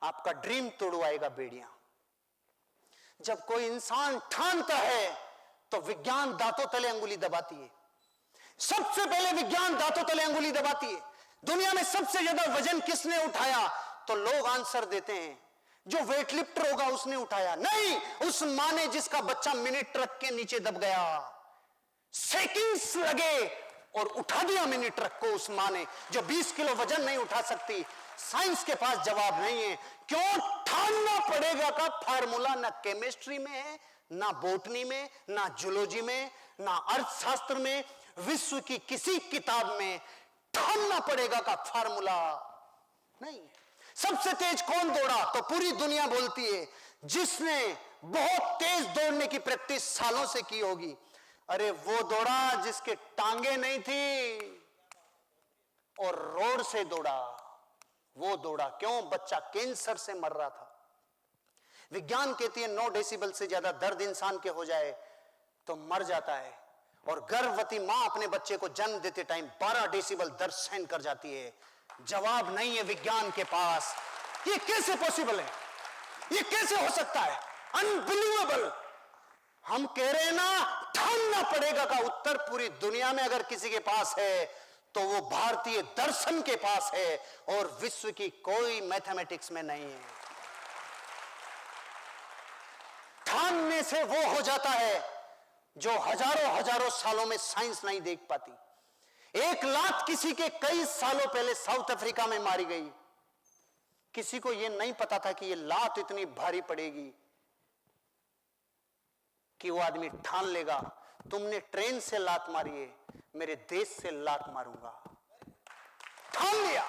आपका ड्रीम तोड़वाएगा बेड़ियां। जब कोई इंसान ठानता है तो विज्ञान दांतों तले अंगुली दबाती है। सबसे पहले विज्ञान दांतों तले अंगुली दबाती है। दुनिया में सबसे ज्यादा वजन किसने उठाया? तो लोग आंसर देते हैं जो वेट लिफ्टर होगा उसने उठाया। नहीं, उस मां ने जिसका बच्चा मिनी ट्रक के नीचे दब गया, सेकंड्स लगे और उठा दिया मिनी ट्रक को उस मां ने, जो 20 किलो वजन नहीं उठा सकती। साइंस के पास जवाब नहीं है। क्यों? ठानना पड़ेगा का फार्मूला ना केमिस्ट्री में है, ना बोटनी में, ना जूलॉजी में, ना अर्थशास्त्र में, विश्व की किसी किताब में ठानना पड़ेगा का फार्मूला नहीं। सबसे तेज कौन दौड़ा? तो पूरी दुनिया बोलती है जिसने बहुत तेज दौड़ने की प्रैक्टिस सालों से की होगी। अरे वो दौड़ा जिसके टांगे नहीं थी और रोड से दौड़ा, वो दौड़ा। क्यों? बच्चा कैंसर से मर रहा था। विज्ञान कहती है 9 डेसिबल से ज्यादा दर्द इंसान के हो जाए तो मर जाता है, और गर्भवती मां अपने बच्चे को जन्म देते टाइम 12 डेसिबल दर्द सहन कर जाती है। जवाब नहीं है विज्ञान के पास। ये कैसे पॉसिबल है? ये कैसे हो सकता है? अनबिलीवेबल। हम कह रहे हैं ना, ठानना पड़ेगा का उत्तर पूरी दुनिया में अगर किसी के पास है तो वो भारतीय दर्शन के पास है, और विश्व की कोई मैथमेटिक्स में नहीं है। ठानने से वो हो जाता है जो हजारों हजारों सालों में साइंस नहीं देख पाती। एक लात किसी के कई सालों पहले साउथ अफ्रीका में मारी गई। किसी को यह नहीं पता था कि यह लात इतनी भारी पड़ेगी कि वो आदमी ठान लेगा, तुमने ट्रेन से लात मारी है, मेरे देश से लात मारूंगा। ठान लिया,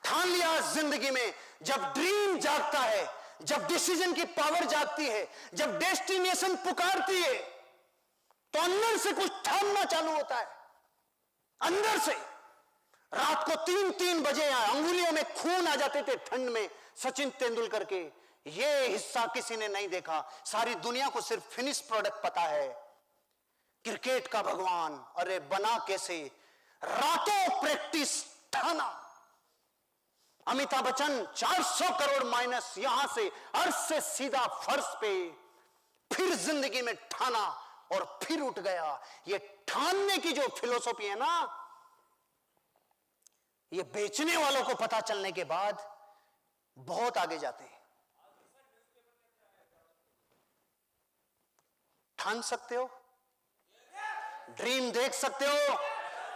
ठान लिया। जिंदगी में जब ड्रीम जागता है, जब डिसीजन की पावर जागती है, जब डेस्टिनेशन पुकारती है, तो अंदर से कुछ ठानना चालू होता है। अंदर से रात को 3-3 बजे अंगुलियों में खून आ जाते थे ठंड में। सचिन तेंदुलकर के ये हिस्सा किसी ने नहीं देखा। सारी दुनिया को सिर्फ फिनिश प्रोडक्ट पता है। क्रिकेट का भगवान, अरे बना कैसे? रातों प्रैक्टिस, ठाना। अमिताभ बच्चन 400 करोड़ माइनस, यहां से अर्थ से सीधा फर्श पे, फिर जिंदगी में ठाना और फिर उठ गया। ये ठानने की जो फिलोसॉफी है ना, ये बेचने वालों को पता चलने के बाद बहुत आगे जाते हैं। ठान सकते हो, ड्रीम देख सकते हो।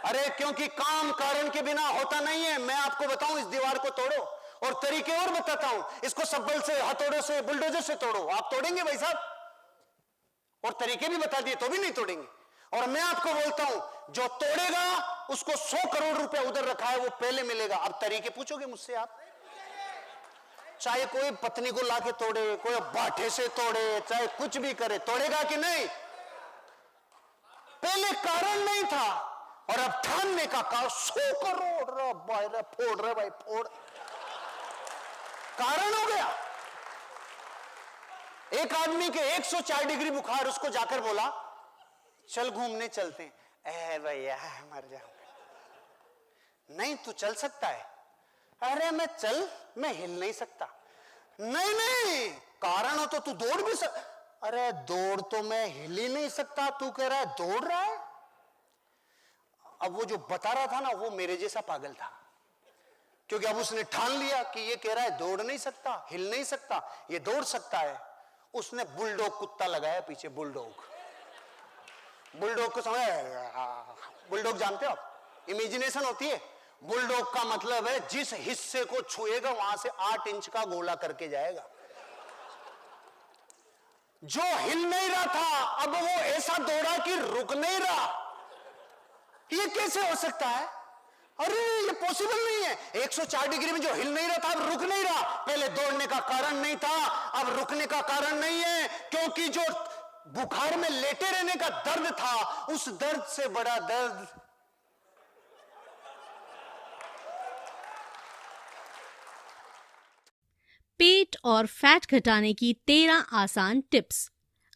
अरे क्योंकि काम कारण के बिना होता नहीं है। मैं आपको बताऊं, इस दीवार को तोड़ो, और तरीके और बताता हूं। इसको सब्बल से, हथौड़ों से, बुलडोजर से तोड़ो। आप तोड़ेंगे भाई साहब? और तरीके भी बता दिए तो भी नहीं तोड़ेंगे। और मैं आपको बोलता हूं, जो तोड़ेगा उसको 100 करोड़ रुपए उधर रखा है वो पहले मिलेगा। अब तरीके पूछोगे मुझसे आप? चाहे कोई पत्नी को लाके तोड़े, कोई बाठे से तोड़े, चाहे कुछ भी करे, तोड़ेगा कि नहीं? पहले कारण नहीं था और अब ठानने का कारण 100 करोड़ भाई, फोड़ रहे भाई, फोड़, कारण हो गया। एक आदमी के 104 डिग्री बुखार, उसको जाकर बोला चल घूमने चलते हैं। ए भैया मर जाऊंगा। नहीं तू चल सकता है। अरे मैं हिल नहीं सकता। नहीं नहीं, कारण हो तो तू दौड़ भी अरे दौड़ तो मैं हिल ही नहीं सकता, तू कह रहा है दौड़ रहा है। अब वो जो बता रहा था ना, वो मेरे जैसा पागल था, क्योंकि अब उसने ठान लिया कि ये कह रहा है दौड़ नहीं सकता, हिल नहीं सकता, ये दौड़ सकता है। उसने बुलडॉग कुत्ता लगाया पीछे। बुलडॉग को समझ, बुलडॉग जानते हो आप? इमेजिनेशन होती है। बुलडॉग का मतलब है जिस हिस्से को छुएगा वहां से 8 इंच का गोला करके जाएगा। जो हिल नहीं रहा था अब वो ऐसा दौड़ा कि रुक नहीं रहा। ये कैसे हो सकता है? अरे ये पॉसिबल नहीं है। 104 डिग्री में जो हिल नहीं रहा था अब रुक नहीं रहा। पहले दौड़ने का कारण नहीं था, अब रुकने का कारण नहीं है, क्योंकि जो बुखार में लेटे रहने का दर्द था, उस दर्द से बड़ा दर्द पेट और फैट घटाने की 13 आसान टिप्स।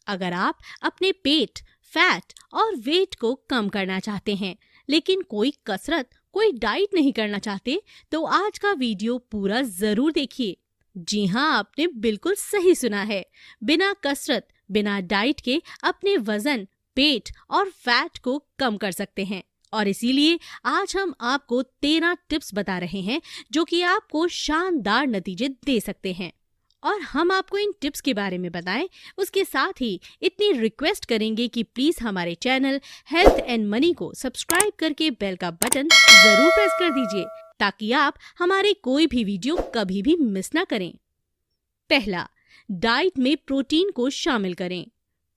अगर आप अपने पेट, फैट और वेट को कम करना चाहते हैं, लेकिन कोई कसरत, कोई डाइट नहीं करना चाहते तो आज का वीडियो पूरा जरूर देखिए। जी हाँ, आपने बिल्कुल सही सुना है। बिना कसरत, बिना डाइट के अपने वजन, पेट और फैट को कम कर सकते हैं। और इसीलिए आज हम आपको 13 टिप्स बता रहे हैं जो कि आपको शानदार नतीजे दे सकते हैं। और हम आपको इन टिप्स के बारे में बताएं, उसके साथ ही इतनी रिक्वेस्ट करेंगे कि प्लीज हमारे चैनल हेल्थ एंड मनी को सब्सक्राइब करके बेल का बटन जरूर प्रेस कर दीजिए ताकि आप हमारे कोई भी वीडियो कभी भी मिस ना करें। पहला, डाइट में प्रोटीन को शामिल करें।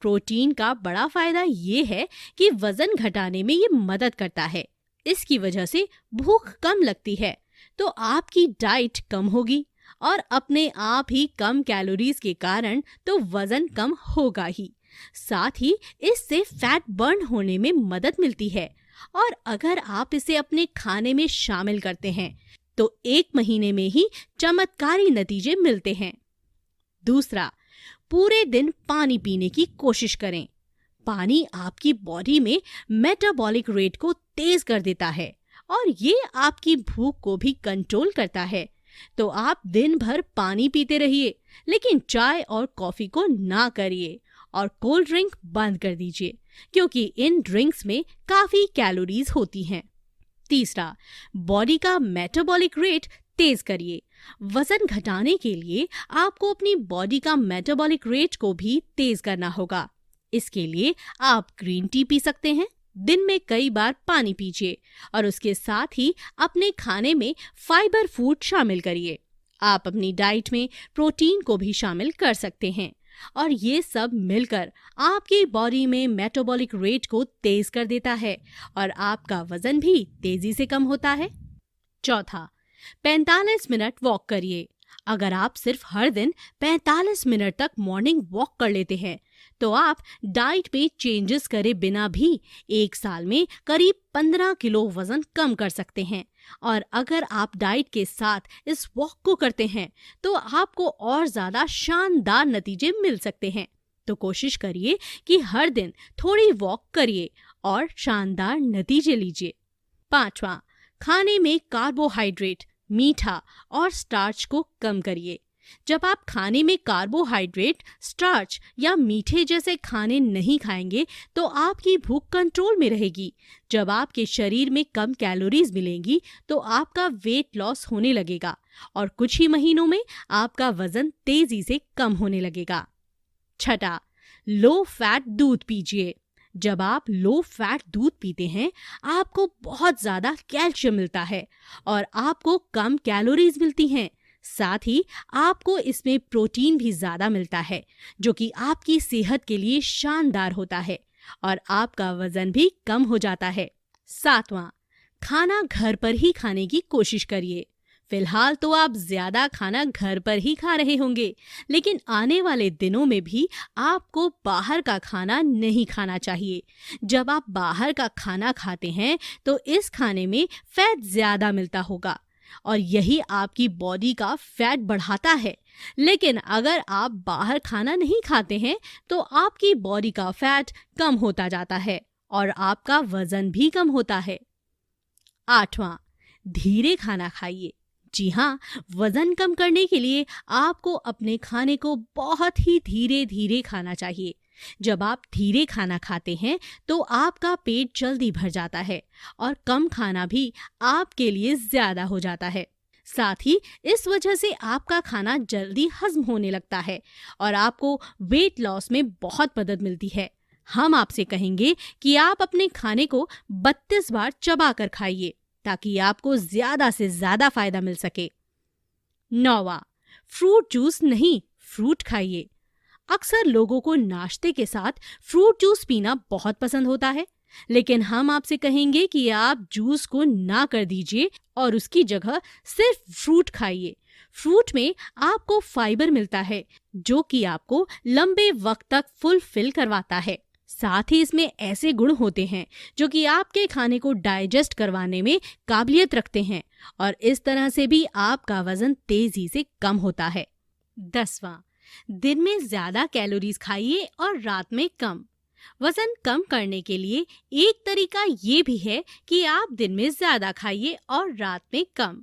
प्रोटीन का बड़ा फायदा ये है कि वजन घटाने में ये मदद करता है। इसकी वजह से भूख कम लगती है तो आपकी डाइट कम होगी और अपने आप ही कम कैलोरीज के कारण तो वजन कम होगा ही। साथ ही इससे फैट बर्न होने में मदद मिलती है और अगर आप इसे अपने खाने में शामिल करते हैं तो 1 महीने में ही चमत्कारी नतीजे मिलते हैं। दूसरा, पूरे दिन पानी पीने की कोशिश करें। पानी आपकी बॉडी में मेटाबॉलिक रेट को तेज कर देता है और ये आपकी भूख को भी कंट्रोल करता है। तो आप दिन भर पानी पीते रहिए, लेकिन चाय और कॉफी को ना करिए और कोल्ड ड्रिंक बंद कर दीजिए क्योंकि इन ड्रिंक्स में काफी कैलोरीज होती हैं। तीसरा, बॉडी का मेटाबॉलिक रेट तेज करिए। वजन घटाने के लिए आपको अपनी बॉडी का मेटाबॉलिक रेट को भी तेज करना होगा। इसके लिए आप ग्रीन टी पी सकते हैं, दिन में कई बार पानी पीजिए और उसके साथ ही अपने खाने में फाइबर फूड शामिल करिए। आप अपनी डाइट में प्रोटीन को भी शामिल कर सकते हैं और ये सब मिलकर आपकी बॉडी में मेटाबॉलिक रेट को तेज कर देता है और आपका वजन भी तेजी से कम होता है। चौथा, 45 मिनट वॉक करिए। अगर आप सिर्फ हर दिन 45 मिनट तक मॉर्निंग वॉक कर लेते हैं तो आप डाइट में चेंजेस करे बिना भी 1 साल में करीब 15 किलो वजन कम कर सकते हैं। और अगर आप डाइट के साथ इस वॉक को करते हैं तो आपको और ज्यादा शानदार नतीजे मिल सकते हैं। तो कोशिश करिए कि हर दिन थोड़ी वॉक करिए और शानदार नतीजे लीजिए। पांचवा, खाने में कार्बोहाइड्रेट, मीठा और स्टार्च को कम करिए। जब आप खाने में कार्बोहाइड्रेट, स्टार्च या मीठे जैसे खाने नहीं खाएंगे तो आपकी भूख कंट्रोल में रहेगी। जब आपके शरीर में कम कैलोरीज मिलेंगी तो आपका वेट लॉस होने लगेगा और कुछ ही महीनों में आपका वजन तेजी से कम होने लगेगा। छठा, लो फैट दूध पीजिए। जब आप लो फैट दूध पीते हैं आपको बहुत ज्यादा कैल्शियम मिलता है और आपको कम कैलोरीज मिलती हैं। साथ ही आपको इसमें प्रोटीन भी ज्यादा मिलता है जो कि आपकी सेहत के लिए शानदार होता है और आपका वजन भी कम हो जाता है। सातवां, खाना घर पर ही खाने की कोशिश करिए। फिलहाल तो आप ज्यादा खाना घर पर ही खा रहे होंगे, लेकिन आने वाले दिनों में भी आपको बाहर का खाना नहीं खाना चाहिए। जब आप बाहर का खाना खाते हैं तो इस खाने में फैट ज्यादा मिलता होगा और यही आपकी बॉडी का फैट बढ़ाता है। लेकिन अगर आप बाहर खाना नहीं खाते हैं तो आपकी बॉडी का फैट कम होता जाता है और आपका वजन भी कम होता है। आठवां, धीरे खाना खाइए। जी हाँ, वजन कम करने के लिए आपको अपने खाने को बहुत ही धीरे धीरे खाना चाहिए। जब आप धीरे खाना खाते हैं तो आपका पेट जल्दी भर जाता है और कम खाना भी आपके लिए ज्यादा हो जाता है। साथ ही इस वजह से आपका खाना जल्दी हजम होने लगता है और आपको वेट लॉस में बहुत मदद मिलती है। हम आपसे कहेंगे कि आप अपने खाने को 32 बार चबा कर खाइए ताकि आपको ज्यादा से ज्यादा फायदा मिल सके। 9वां, फ्रूट जूस नहीं, फ्रूट खाइए। अक्सर लोगों को नाश्ते के साथ फ्रूट जूस पीना बहुत पसंद होता है, लेकिन हम आपसे कहेंगे कि आप जूस को ना कर दीजिए और उसकी जगह सिर्फ फ्रूट खाइए। फ्रूट में आपको फाइबर मिलता है जो कि आपको लंबे वक्त तक फुलफिल करवाता है। साथ ही इसमें ऐसे गुण होते हैं जो कि आपके खाने को डाइजेस्ट करवाने में काबिलियत रखते हैं और इस तरह से भी आपका वजन तेजी से कम होता है। 10वां, दिन में ज्यादा कैलोरीज खाइए और रात में कम। वजन कम करने के लिए एक तरीका ये भी है कि आप दिन में ज्यादा खाइए और रात में कम।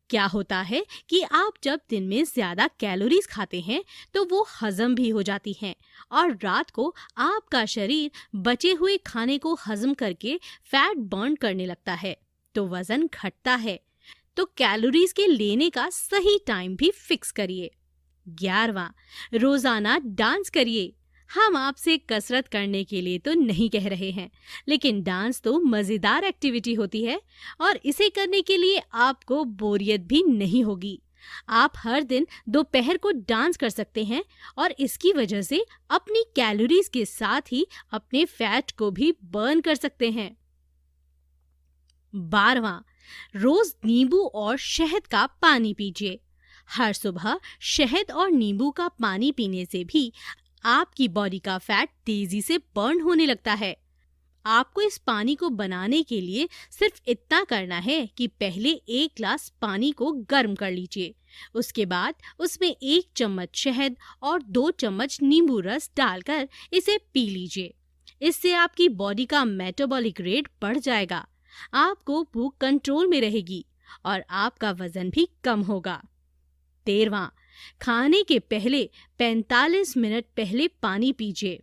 क्या होता है कि आप जब दिन में ज्यादा कैलोरीज खाते हैं तो वो हजम भी हो जाती हैं और रात को आपका शरीर बचे हुए खाने को हजम करके फैट बर्न करने लगता है, तो वजन घटता है। तो कैलोरीज के लेने का सही टाइम भी फिक्स करिए। 11वां, रोजाना डांस करिए। हम आपसे कसरत करने के लिए तो नहीं कह रहे हैं, लेकिन डांस तो मजेदार एक्टिविटी होती है और इसे करने के लिए आपको बोरियत भी नहीं होगी। आप हर दिन दोपहर को डांस कर सकते हैं और इसकी वजह से अपनी कैलोरीज के साथ ही अपने फैट को भी बर्न कर सकते हैं। 12वां, रोज नींबू और शहद का पानी पीजिए। हर सुबह शहद और नींबू का पानी पीने से भी आपकी बॉडी का फैट तेजी से बर्न होने लगता है। आपको इस पानी को बनाने के लिए सिर्फ इतना करना है कि पहले 1 ग्लास पानी को गर्म कर लीजिए। उसके बाद उसमें 1 चम्मच शहद और 2 चम्मच नींबू रस डालकर इसे पी लीजिए। इससे आपकी बॉडी का मेटाबॉलिक रेट बढ़ जाएगा, आपको भूख कंट्रोल में रहेगी और आपका वजन भी कम होगा। 13वां, खाने के पहले 45 मिनट पहले पानी पीजिए।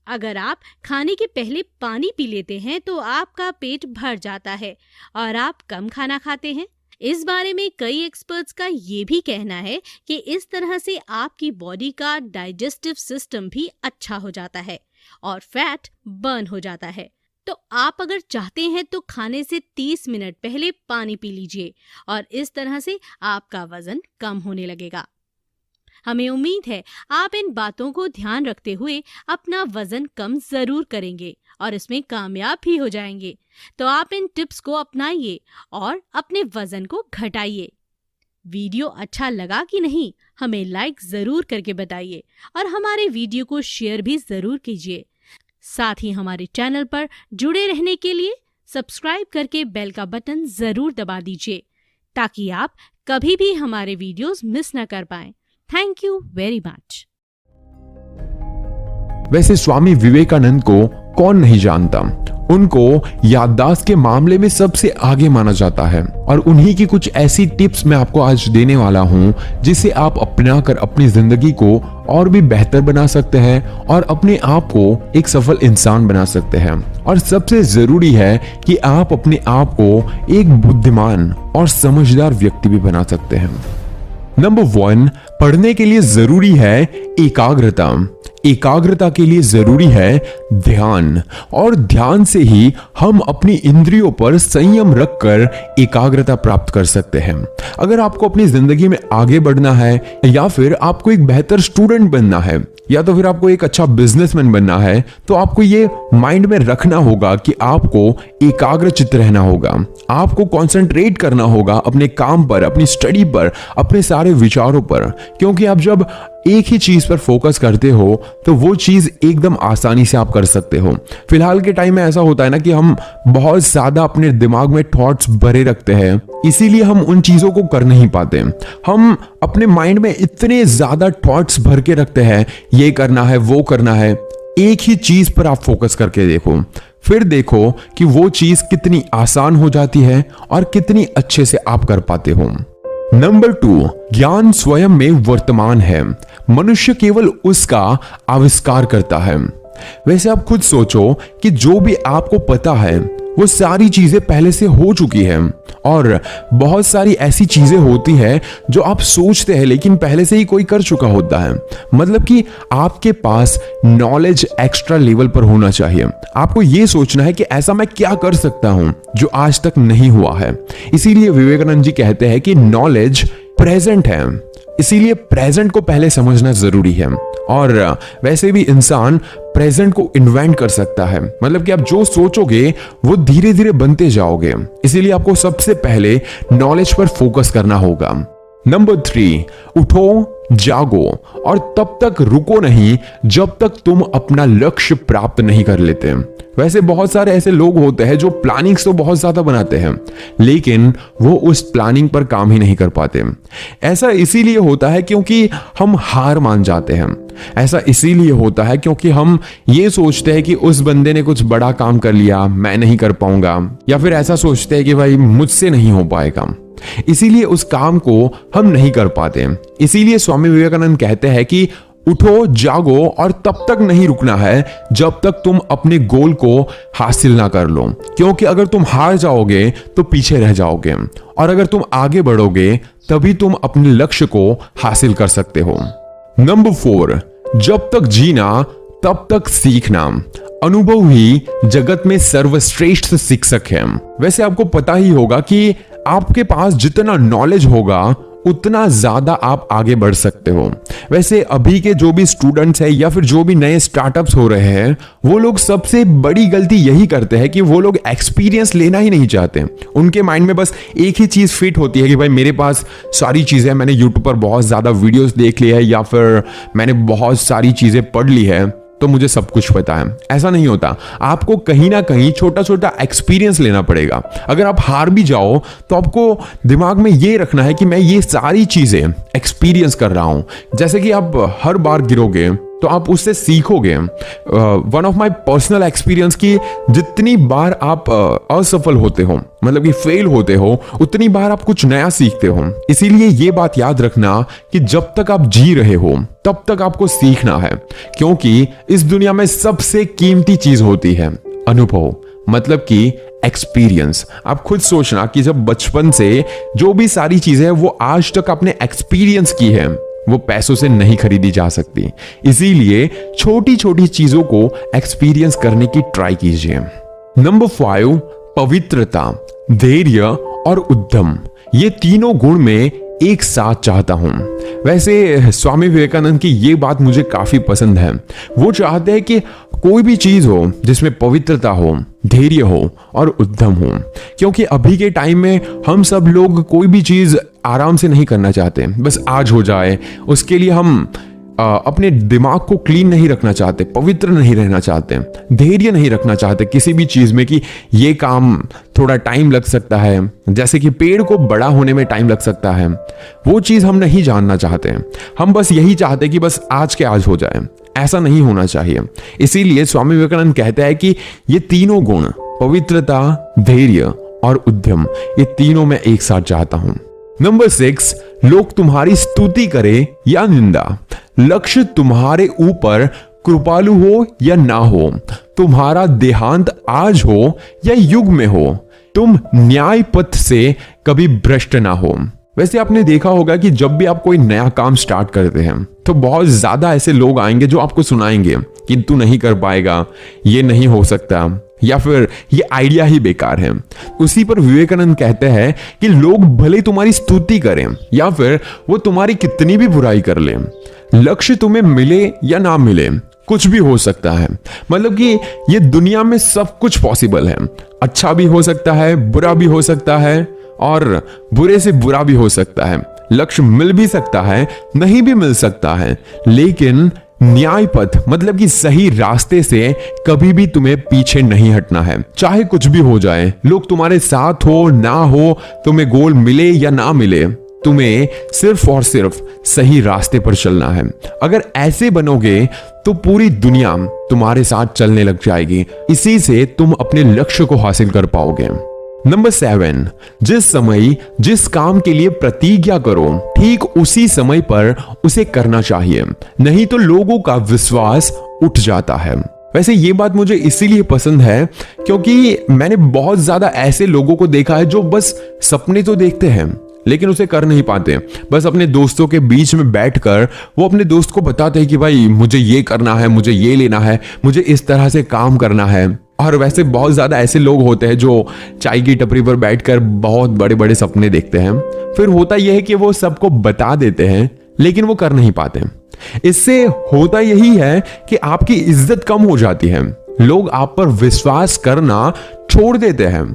अगर आप खाने के पहले पानी पी लेते हैं तो आपका पेट भर जाता है और आप कम खाना खाते हैं। इस बारे में कई एक्सपर्ट्स का ये भी कहना है कि इस तरह से आपकी बॉडी का डाइजेस्टिव सिस्टम भी अच्छा हो जाता है और फैट बर्न हो जाता है। तो आप अगर चाहते हैं तो खाने से 30 मिनट पहले पानी पी लीजिए और इस तरह से आपका वजन कम होने लगेगा। हमें उम्मीद है आप इन बातों को ध्यान रखते हुए अपना वजन कम जरूर करेंगे और इसमें कामयाब भी हो जाएंगे। तो आप इन टिप्स को अपनाइए और अपने वजन को घटाइए। वीडियो अच्छा लगा कि नहीं, हमें लाइक जरूर करके बताइए और हमारे वीडियो को शेयर भी जरूर कीजिए। साथ ही हमारे चैनल पर जुड़े रहने के लिए सब्सक्राइब करके बेल का बटन जरूर दबा दीजिए ताकि आप कभी भी हमारे वीडियोस मिस न कर पाएं। Thank you very much. वैसे स्वामी विवेकानंद को कौन नहीं जानता। उनको याददाश्त के मामले में सबसे आगे माना जाता है और उन्हीं की कुछ ऐसी टिप्स मैं आपको आज देने वाला हूं जिसे आप अपनाकर अपनी जिंदगी को और भी बेहतर बना सकते हैं और अपने आप को एक सफल इंसान बना सकते हैं। और सबसे जरूरी है कि आप अपने आप को एक बुद्धिमान और समझदार व्यक्ति भी बना सकते हैं। नंबर 1, पढ़ने के लिए जरूरी है एकाग्रता। एकाग्रता के लिए जरूरी है ध्यान और ध्यान से ही हम अपनी इंद्रियों पर संयम रखकर एकाग्रता प्राप्त कर सकते हैं। अगर आपको अपनी जिंदगी में आगे बढ़ना है या फिर आपको एक बेहतर स्टूडेंट बनना है या तो फिर आपको एक अच्छा बिजनेसमैन बनना है तो आपको ये माइंड में रखना होगा कि आपको एकाग्रचित्त रहना होगा। आपको कंसंट्रेट करना होगा अपने काम पर, अपनी स्टडी पर, अपने सारे विचारों पर, क्योंकि आप जब एक ही चीज पर फोकस करते हो तो वो चीज एकदम आसानी से आप कर सकते हो। फिलहाल के टाइम में ऐसा होता है ना कि हम बहुत ज्यादा अपने दिमाग में थॉट्स भरे रखते हैं, इसीलिए हम उन चीजों को कर नहीं पाते। हम अपने माइंड में इतने ज्यादा थॉट्स भर के रखते हैं, ये करना है, वो करना है। एक ही चीज पर आप फोकस करके देखो, फिर देखो कि वो चीज कितनी आसान हो जाती है और कितनी अच्छे से आप कर पाते हो। नंबर 2, ज्ञान स्वयं में वर्तमान है, मनुष्य केवल उसका आविष्कार करता है। वैसे आप खुद सोचो कि जो भी आपको पता है वो सारी चीजें पहले से हो चुकी है और बहुत सारी ऐसी चीजें होती हैं जो आप सोचते हैं लेकिन पहले से ही कोई कर चुका होता है। मतलब कि आपके पास नॉलेज एक्स्ट्रा लेवल पर होना चाहिए। आपको यह सोचना है कि ऐसा मैं क्या कर सकता हूं जो आज तक नहीं हुआ है। इसीलिए विवेकानंद जी कहते हैं कि नॉलेज प्रेजेंट है, इसीलिए प्रेजेंट को पहले समझना जरूरी है। और वैसे भी इंसान प्रेजेंट को इन्वेंट कर सकता है, मतलब कि आप जो सोचोगे वो धीरे धीरे बनते जाओगे। इसीलिए आपको सबसे पहले नॉलेज पर फोकस करना होगा। नंबर 3, उठो, जागो और तब तक रुको नहीं जब तक तुम अपना लक्ष्य प्राप्त नहीं कर लेते। वैसे बहुत सारे ऐसे लोग होते हैं जो प्लानिंग्स तो बहुत ज्यादा बनाते हैं, लेकिन वो उस प्लानिंग पर काम ही नहीं कर पाते। ऐसा इसीलिए होता है क्योंकि हम हार मान जाते हैं। ऐसा इसीलिए होता है क्योंकि हम ये सोचते हैं कि उस बंदे ने कुछ बड़ा काम कर लिया, मैं नहीं कर पाऊंगा, या फिर ऐसा सोचते हैं कि भाई मुझसे नहीं हो पाएगा, इसीलिए उस काम को हम नहीं कर पाते। इसीलिए स्वामी विवेकानंद कहते हैं कि उठो, जागो और तब तक नहीं रुकना है जब तक तुम अपने गोल को हासिल ना कर लो, क्योंकि अगर तुम हार जाओगे तो पीछे रह जाओगे, और अगर तुम आगे बढ़ोगे तभी तुम अपने लक्ष्य को हासिल कर सकते हो। नंबर 4, जब तक जीना तब तक सीखना। अनुभव ही जगत में सर्वश्रेष्ठ शिक्षक है। वैसे आपको पता ही होगा कि आपके पास जितना नॉलेज होगा उतना ज्यादा आप आगे बढ़ सकते हो। वैसे अभी के जो भी स्टूडेंट्स हैं या फिर जो भी नए स्टार्टअप्स हो रहे हैं, वो लोग सबसे बड़ी गलती यही करते हैं कि वो लोग एक्सपीरियंस लेना ही नहीं चाहते। उनके माइंड में बस एक ही चीज फिट होती है कि भाई मेरे पास सारी चीजें, मैंने यूट्यूब पर बहुत ज्यादा वीडियोस देख ली है या फिर मैंने बहुत सारी चीजें पढ़ ली है तो मुझे सब कुछ पता है। ऐसा नहीं होता। आपको कहीं ना कहीं छोटा छोटा एक्सपीरियंस लेना पड़ेगा। अगर आप हार भी जाओ तो आपको दिमाग में ये रखना है कि मैं ये सारी चीजें एक्सपीरियंस कर रहा हूं। जैसे कि आप हर बार गिरोगे तो आप उससे सीखोगे। One of my personal experience की जितनी बार आप असफल होते हो, मतलब कि फेल होते हो, उतनी बार आप कुछ नया सीखते हो। इसीलिए ये बात याद रखना कि जब तक आप जी रहे हो तब तक आपको सीखना है, क्योंकि इस दुनिया में सबसे कीमती चीज होती है अनुभव, मतलब कि एक्सपीरियंस। आप खुद सोचना कि जब बचपन से जो भी सारी चीजें हैं वो आज तक आपने एक्सपीरियंस की है, वो पैसों से नहीं खरीदी जा सकती। इसीलिए छोटी छोटी चीजों को एक्सपीरियंस करने की ट्राई कीजिए। नंबर 5, पवित्रता, धैर्य और उद्यम। ये तीनों गुण में एक साथ चाहता हूं। वैसे स्वामी विवेकानंद की ये बात मुझे काफी पसंद है। वो चाहते हैं कि कोई भी चीज हो जिसमें पवित्रता हो, धैर्य हो और उद्यम हो, क्योंकि अभी के टाइम में हम सब लोग कोई भी चीज आराम से नहीं करना चाहते, बस आज हो जाए। उसके लिए हम अपने दिमाग को क्लीन नहीं रखना चाहते, पवित्र नहीं रहना चाहते, धैर्य नहीं रखना चाहते किसी भी चीज में कि ये काम थोड़ा टाइम लग सकता है। जैसे कि पेड़ को बड़ा होने में टाइम लग सकता है, वो चीज हम नहीं जानना चाहते। हम बस यही चाहते कि बस आज के आज हो जाए। ऐसा नहीं होना चाहिए। इसीलिए स्वामी विवेकानंद कहते हैं कि ये तीनों गुण, पवित्रता, धैर्य और उद्यम, ये तीनों मैं एक साथ चाहता हूं। नंबर 6, लोग तुम्हारी स्तुति करें या निंदा। लक्ष्य तुम्हारे ऊपर कृपालु हो या ना हो, तुम्हारा देहांत आज हो या युग में हो, तुम न्याय पथ से कभी भ्रष्ट ना हो। वैसे आपने देखा होगा कि जब भी आप कोई नया काम स्टार्ट करते हैं तो बहुत ज्यादा ऐसे लोग आएंगे जो आपको सुनाएंगे कि तू नहीं कर पाएगा, ये नहीं हो सकता, या फिर ये आइडिया ही बेकार है। उसी पर विवेकानंद कहते हैं कि लोग भले तुम्हारी स्तुति करें या फिर वो तुम्हारी कितनी भी बुराई कर ले, लक्ष्य तुम्हें मिले या ना मिले, कुछ भी हो सकता है। मतलब कि ये दुनिया में सब कुछ पॉसिबल है। अच्छा भी हो सकता है, बुरा भी हो सकता है, और बुरे से बुरा भी हो सकता है। लक्ष्य मिल भी सकता है, नहीं भी मिल सकता है, लेकिन न्याय पथ, मतलब कि सही रास्ते से कभी भी तुम्हें पीछे नहीं हटना है। चाहे कुछ भी हो जाए, लोग तुम्हारे साथ हो ना हो, तुम्हें गोल मिले या ना मिले, तुम्हें सिर्फ और सिर्फ सही रास्ते पर चलना है। अगर ऐसे बनोगे तो पूरी दुनिया तुम्हारे साथ चलने लग जाएगी। इसी से तुम अपने लक्ष्य को हासिल कर पाओगे। नंबर 7, जिस समय जिस काम के लिए प्रतिज्ञा करो, ठीक उसी समय पर उसे करना चाहिए, नहीं तो लोगों का विश्वास उठ जाता है। वैसे ये बात मुझे इसीलिए पसंद है क्योंकि मैंने बहुत ज्यादा ऐसे लोगों को देखा है जो बस सपने तो देखते हैं लेकिन उसे कर नहीं पाते। बस अपने दोस्तों के बीच में बैठकर वो अपने दोस्त को बताते हैं कि भाई मुझे ये करना है, मुझे ये लेना है, मुझे इस तरह से काम करना है। और वैसे बहुत ज्यादा ऐसे लोग होते हैं जो चाय की टपरी पर बैठकर बहुत बड़े बड़े सपने देखते हैं। फिर होता यह है कि वो सबको बता देते हैं लेकिन वो कर नहीं पाते। इससे होता यही है कि आपकी इज्जत कम हो जाती है, लोग आप पर विश्वास करना छोड़ देते हैं।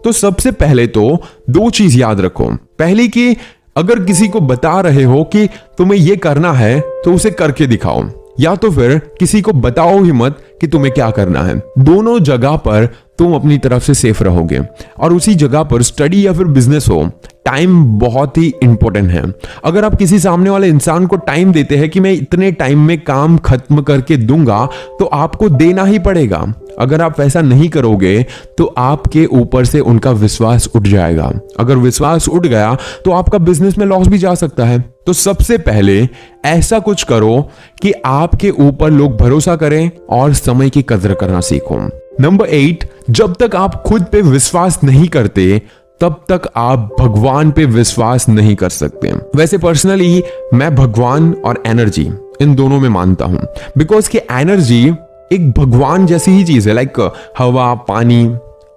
तो सबसे पहले तो 2 चीज याद रखो। पहली कि अगर किसी को बता रहे हो कि तुम्हें ये करना है तो उसे करके दिखाओ, या तो फिर किसी को बताओ ही मत कि तुम्हें क्या करना है। दोनों जगह पर तुम अपनी तरफ से सेफ रहोगे। और उसी जगह पर स्टडी या फिर बिजनेस हो, टाइम बहुत ही इंपॉर्टेंट है। अगर आप किसी सामने वाले इंसान को टाइम देते हैं कि मैं इतने टाइम में काम खत्म करके दूंगा, तो आपको देना ही पड़ेगा। अगर आप ऐसा नहीं करोगे तो आपके ऊपर से उनका विश्वास उठ जाएगा। अगर विश्वास उठ गया तो आपका बिजनेस में लॉस भी जा सकता है। तो सबसे पहले ऐसा कुछ करो कि आपके ऊपर लोग भरोसा करें और समय की कदर करना सीखो। नंबर 8, जब तक आप खुद पे विश्वास नहीं करते तब तक आप भगवान पे विश्वास नहीं कर सकते। वैसे पर्सनली मैं भगवान और एनर्जी इन दोनों में मानता हूं, बिकॉज कि एनर्जी एक भगवान जैसी ही चीज है। लाइक हवा, पानी,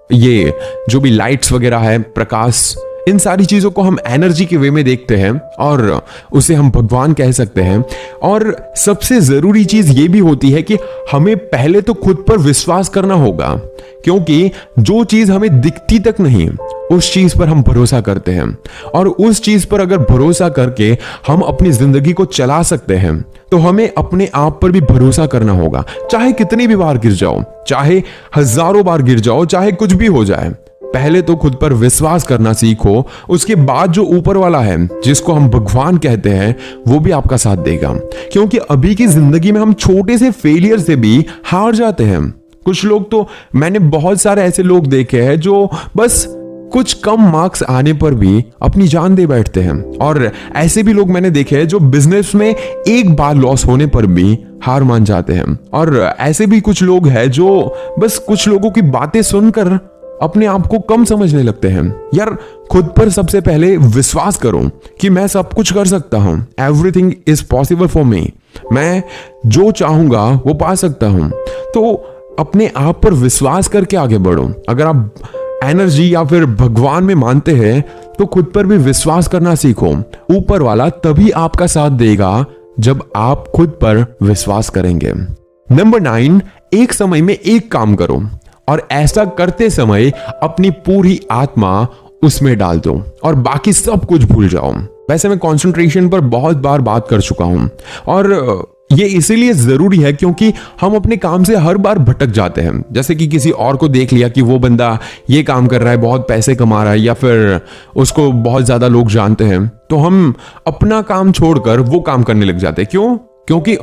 ये जो भी लाइट्स वगैरह है, प्रकाश, इन सारी चीजों को हम एनर्जी के वे में देखते हैं और उसे हम भगवान कह सकते हैं। और सबसे जरूरी चीज ये भी होती है कि हमें पहले तो खुद पर विश्वास करना होगा, क्योंकि जो चीज हमें दिखती तक नहीं उस चीज पर हम भरोसा करते हैं। और उस चीज पर अगर भरोसा करके हम अपनी जिंदगी को चला सकते हैं तो हमें अपने आप पर भी भरोसा करना होगा। चाहे कितनी भी बार गिर जाओ, चाहे हजारों बार गिर जाओ, चाहे कुछ भी हो जाए, पहले तो खुद पर विश्वास करना सीखो। उसके बाद जो ऊपर वाला है, जिसको हम भगवान कहते हैं, वो भी आपका साथ देगा। क्योंकि अभी की जिंदगी में हम छोटे से फेलियर से भी हार जाते हैं। कुछ लोग तो, मैंने बहुत सारे ऐसे लोग देखे हैं जो बस कुछ कम मार्क्स आने पर भी अपनी जान दे बैठते हैं। और ऐसे भी लोग मैंने देखे हैं जो बिजनेस में एक बार लॉस होने पर भी हार मान जाते हैं। और ऐसे भी कुछ लोग हैं जो बस कुछ लोगों की बातें सुनकर अपने आप को कम समझने लगते हैं। यार, खुद पर सबसे पहले विश्वास करो कि मैं सब कुछ कर सकता हूं। Everything is possible for me. मैं जो चाहूंगा वो पा सकता हूं। तो अपने आप पर विश्वास करके आगे बढ़ो। अगर आप एनर्जी या फिर भगवान में मानते हैं तो खुद पर भी विश्वास करना सीखो। ऊपर वाला तभी आपका साथ देगा जब आप खुद पर विश्वास करेंगे। नंबर 9, एक समय में एक काम करो और ऐसा करते समय अपनी पूरी आत्मा उसमें डाल दो और बाकी सब कुछ भूल जाओ। वैसे मैं कंसंट्रेशन पर बहुत बार बात कर चुका हूं और ये इसीलिए जरूरी है क्योंकि हम अपने काम से हर बार भटक जाते हैं। जैसे कि किसी और को देख लिया कि वो बंदा ये काम कर रहा है, बहुत पैसे कमा रहा है, या फिर उसको बहुत ज्यादा लोग जानते हैं, तो हम अपना काम छोड़कर वो काम करने लग जाते हैं। क्यों? क्योंकि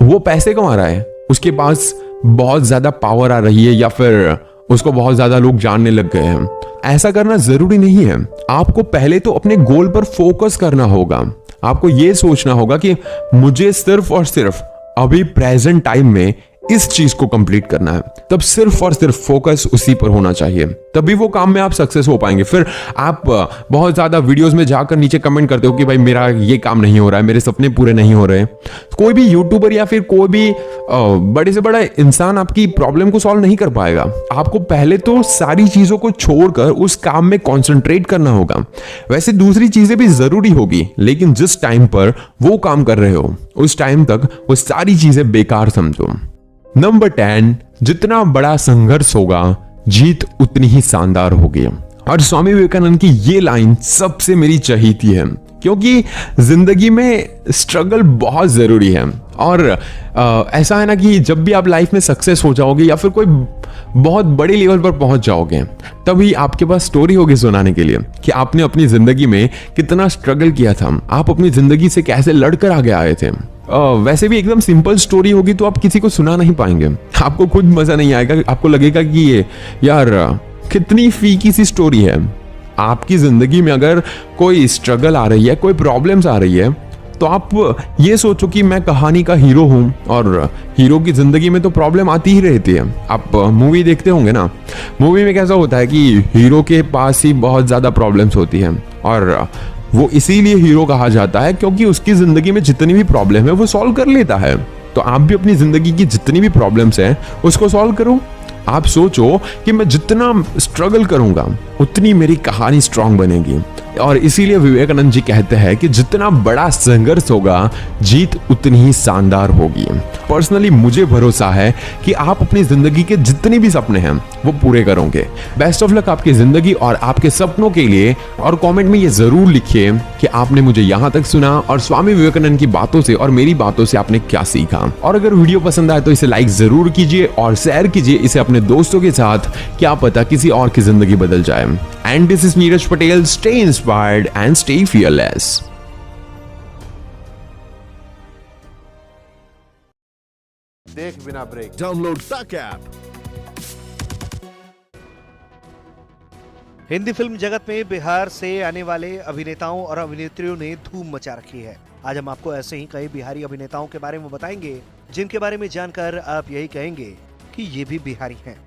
वो पैसे कमा रहा है, उसके पास बहुत ज्यादा पावर आ रही है, या फिर उसको बहुत ज्यादा लोग जानने लग गए हैं। ऐसा करना जरूरी नहीं है। आपको पहले तो अपने गोल पर फोकस करना होगा। आपको यह सोचना होगा कि मुझे सिर्फ और सिर्फ अभी प्रेजेंट टाइम में इस चीज को कंप्लीट करना है। तब सिर्फ और सिर्फ फोकस उसी पर होना चाहिए, तभी वो काम में आप सक्सेस हो पाएंगे। फिर आप बहुत ज्यादा वीडियोस में जाकर नीचे कमेंट करते हो कि भाई मेरा ये काम नहीं हो रहा है, मेरे सपने पूरे नहीं हो रहे। कोई भी यूट्यूबर या फिर कोई भी बड़े से बड़ा इंसान आपकी प्रॉब्लम को सॉल्व नहीं कर पाएगा। आपको पहले तो सारी चीजों को छोड़कर उस काम में कॉन्सेंट्रेट करना होगा। वैसे दूसरी चीजें भी जरूरी होगी, लेकिन जिस टाइम पर वो काम कर रहे हो उस टाइम तक वो सारी चीजें बेकार समझो। नंबर 10, जितना बड़ा संघर्ष होगा जीत उतनी ही शानदार होगी। और स्वामी विवेकानंद की ये लाइन सबसे मेरी चहीती है, क्योंकि जिंदगी में स्ट्रगल बहुत जरूरी है। और ऐसा है ना कि जब भी आप लाइफ में सक्सेस हो जाओगे या फिर कोई बहुत बड़े लेवल पर पहुंच जाओगे, तभी आपके पास स्टोरी होगी सुनाने के लिए कि आपने अपनी जिंदगी में कितना स्ट्रगल किया था, आप अपनी जिंदगी से कैसे लड़कर आगे आए थे। वैसे भी एकदम सिंपल स्टोरी होगी तो आप किसी को सुना नहीं पाएंगे, आपको खुद मजा नहीं आएगा, आपको लगेगा कि ये यार कितनी फीकी सी स्टोरी है। आपकी जिंदगी में अगर कोई स्ट्रगल आ रही है, कोई प्रॉब्लम्स आ रही है, तो आप ये सोचो कि मैं कहानी का हीरो हूं, और हीरो की जिंदगी में तो प्रॉब्लम आती ही रहती है। आप मूवी देखते होंगे ना, मूवी में कैसा होता है कि हीरो के पास ही बहुत ज्यादा प्रॉब्लम्स होती है, और वो इसीलिए हीरो कहा जाता है क्योंकि उसकी जिंदगी में जितनी भी प्रॉब्लम है वो सॉल्व कर लेता है। तो आप भी अपनी जिंदगी की जितनी भी प्रॉब्लम्स हैं उसको सॉल्व करो, आप सोचो कि मैं जितना स्ट्रगल करूंगा उतनी मेरी कहानी स्ट्रांग बनेगी। और इसीलिए विवेकानंद जी कहते हैं कि जितना बड़ा संघर्ष होगा जीत उतनी ही शानदार होगी। पर्सनली मुझे भरोसा है कि आप अपनी जिंदगी के जितने भी सपने हैं वो पूरे करोगे। बेस्ट ऑफ लक आपकी जिंदगी और आपके सपनों के लिए। और कमेंट में ये जरूर लिखिए कि आपने मुझे यहाँ तक सुना और स्वामी विवेकानंद की बातों से और मेरी बातों से आपने क्या सीखा। और अगर वीडियो पसंद आए तो इसे लाइक जरूर कीजिए और शेयर कीजिए इसे अपने दोस्तों के साथ, क्या पता किसी और की जिंदगी बदल जाए। And this is Neeraj Patel. Stay inspired and stay fearless. देख बिना ब्रेक डाउनलोड तक ऐप। हिंदी फिल्म जगत में बिहार से आने वाले अभिनेताओं और अभिनेत्रियों ने धूम मचा रखी है। आज हम आपको ऐसे ही कई बिहारी अभिनेताओं के बारे में बताएंगे जिनके बारे में जानकर आप यही कहेंगे कि ये भी बिहारी हैं।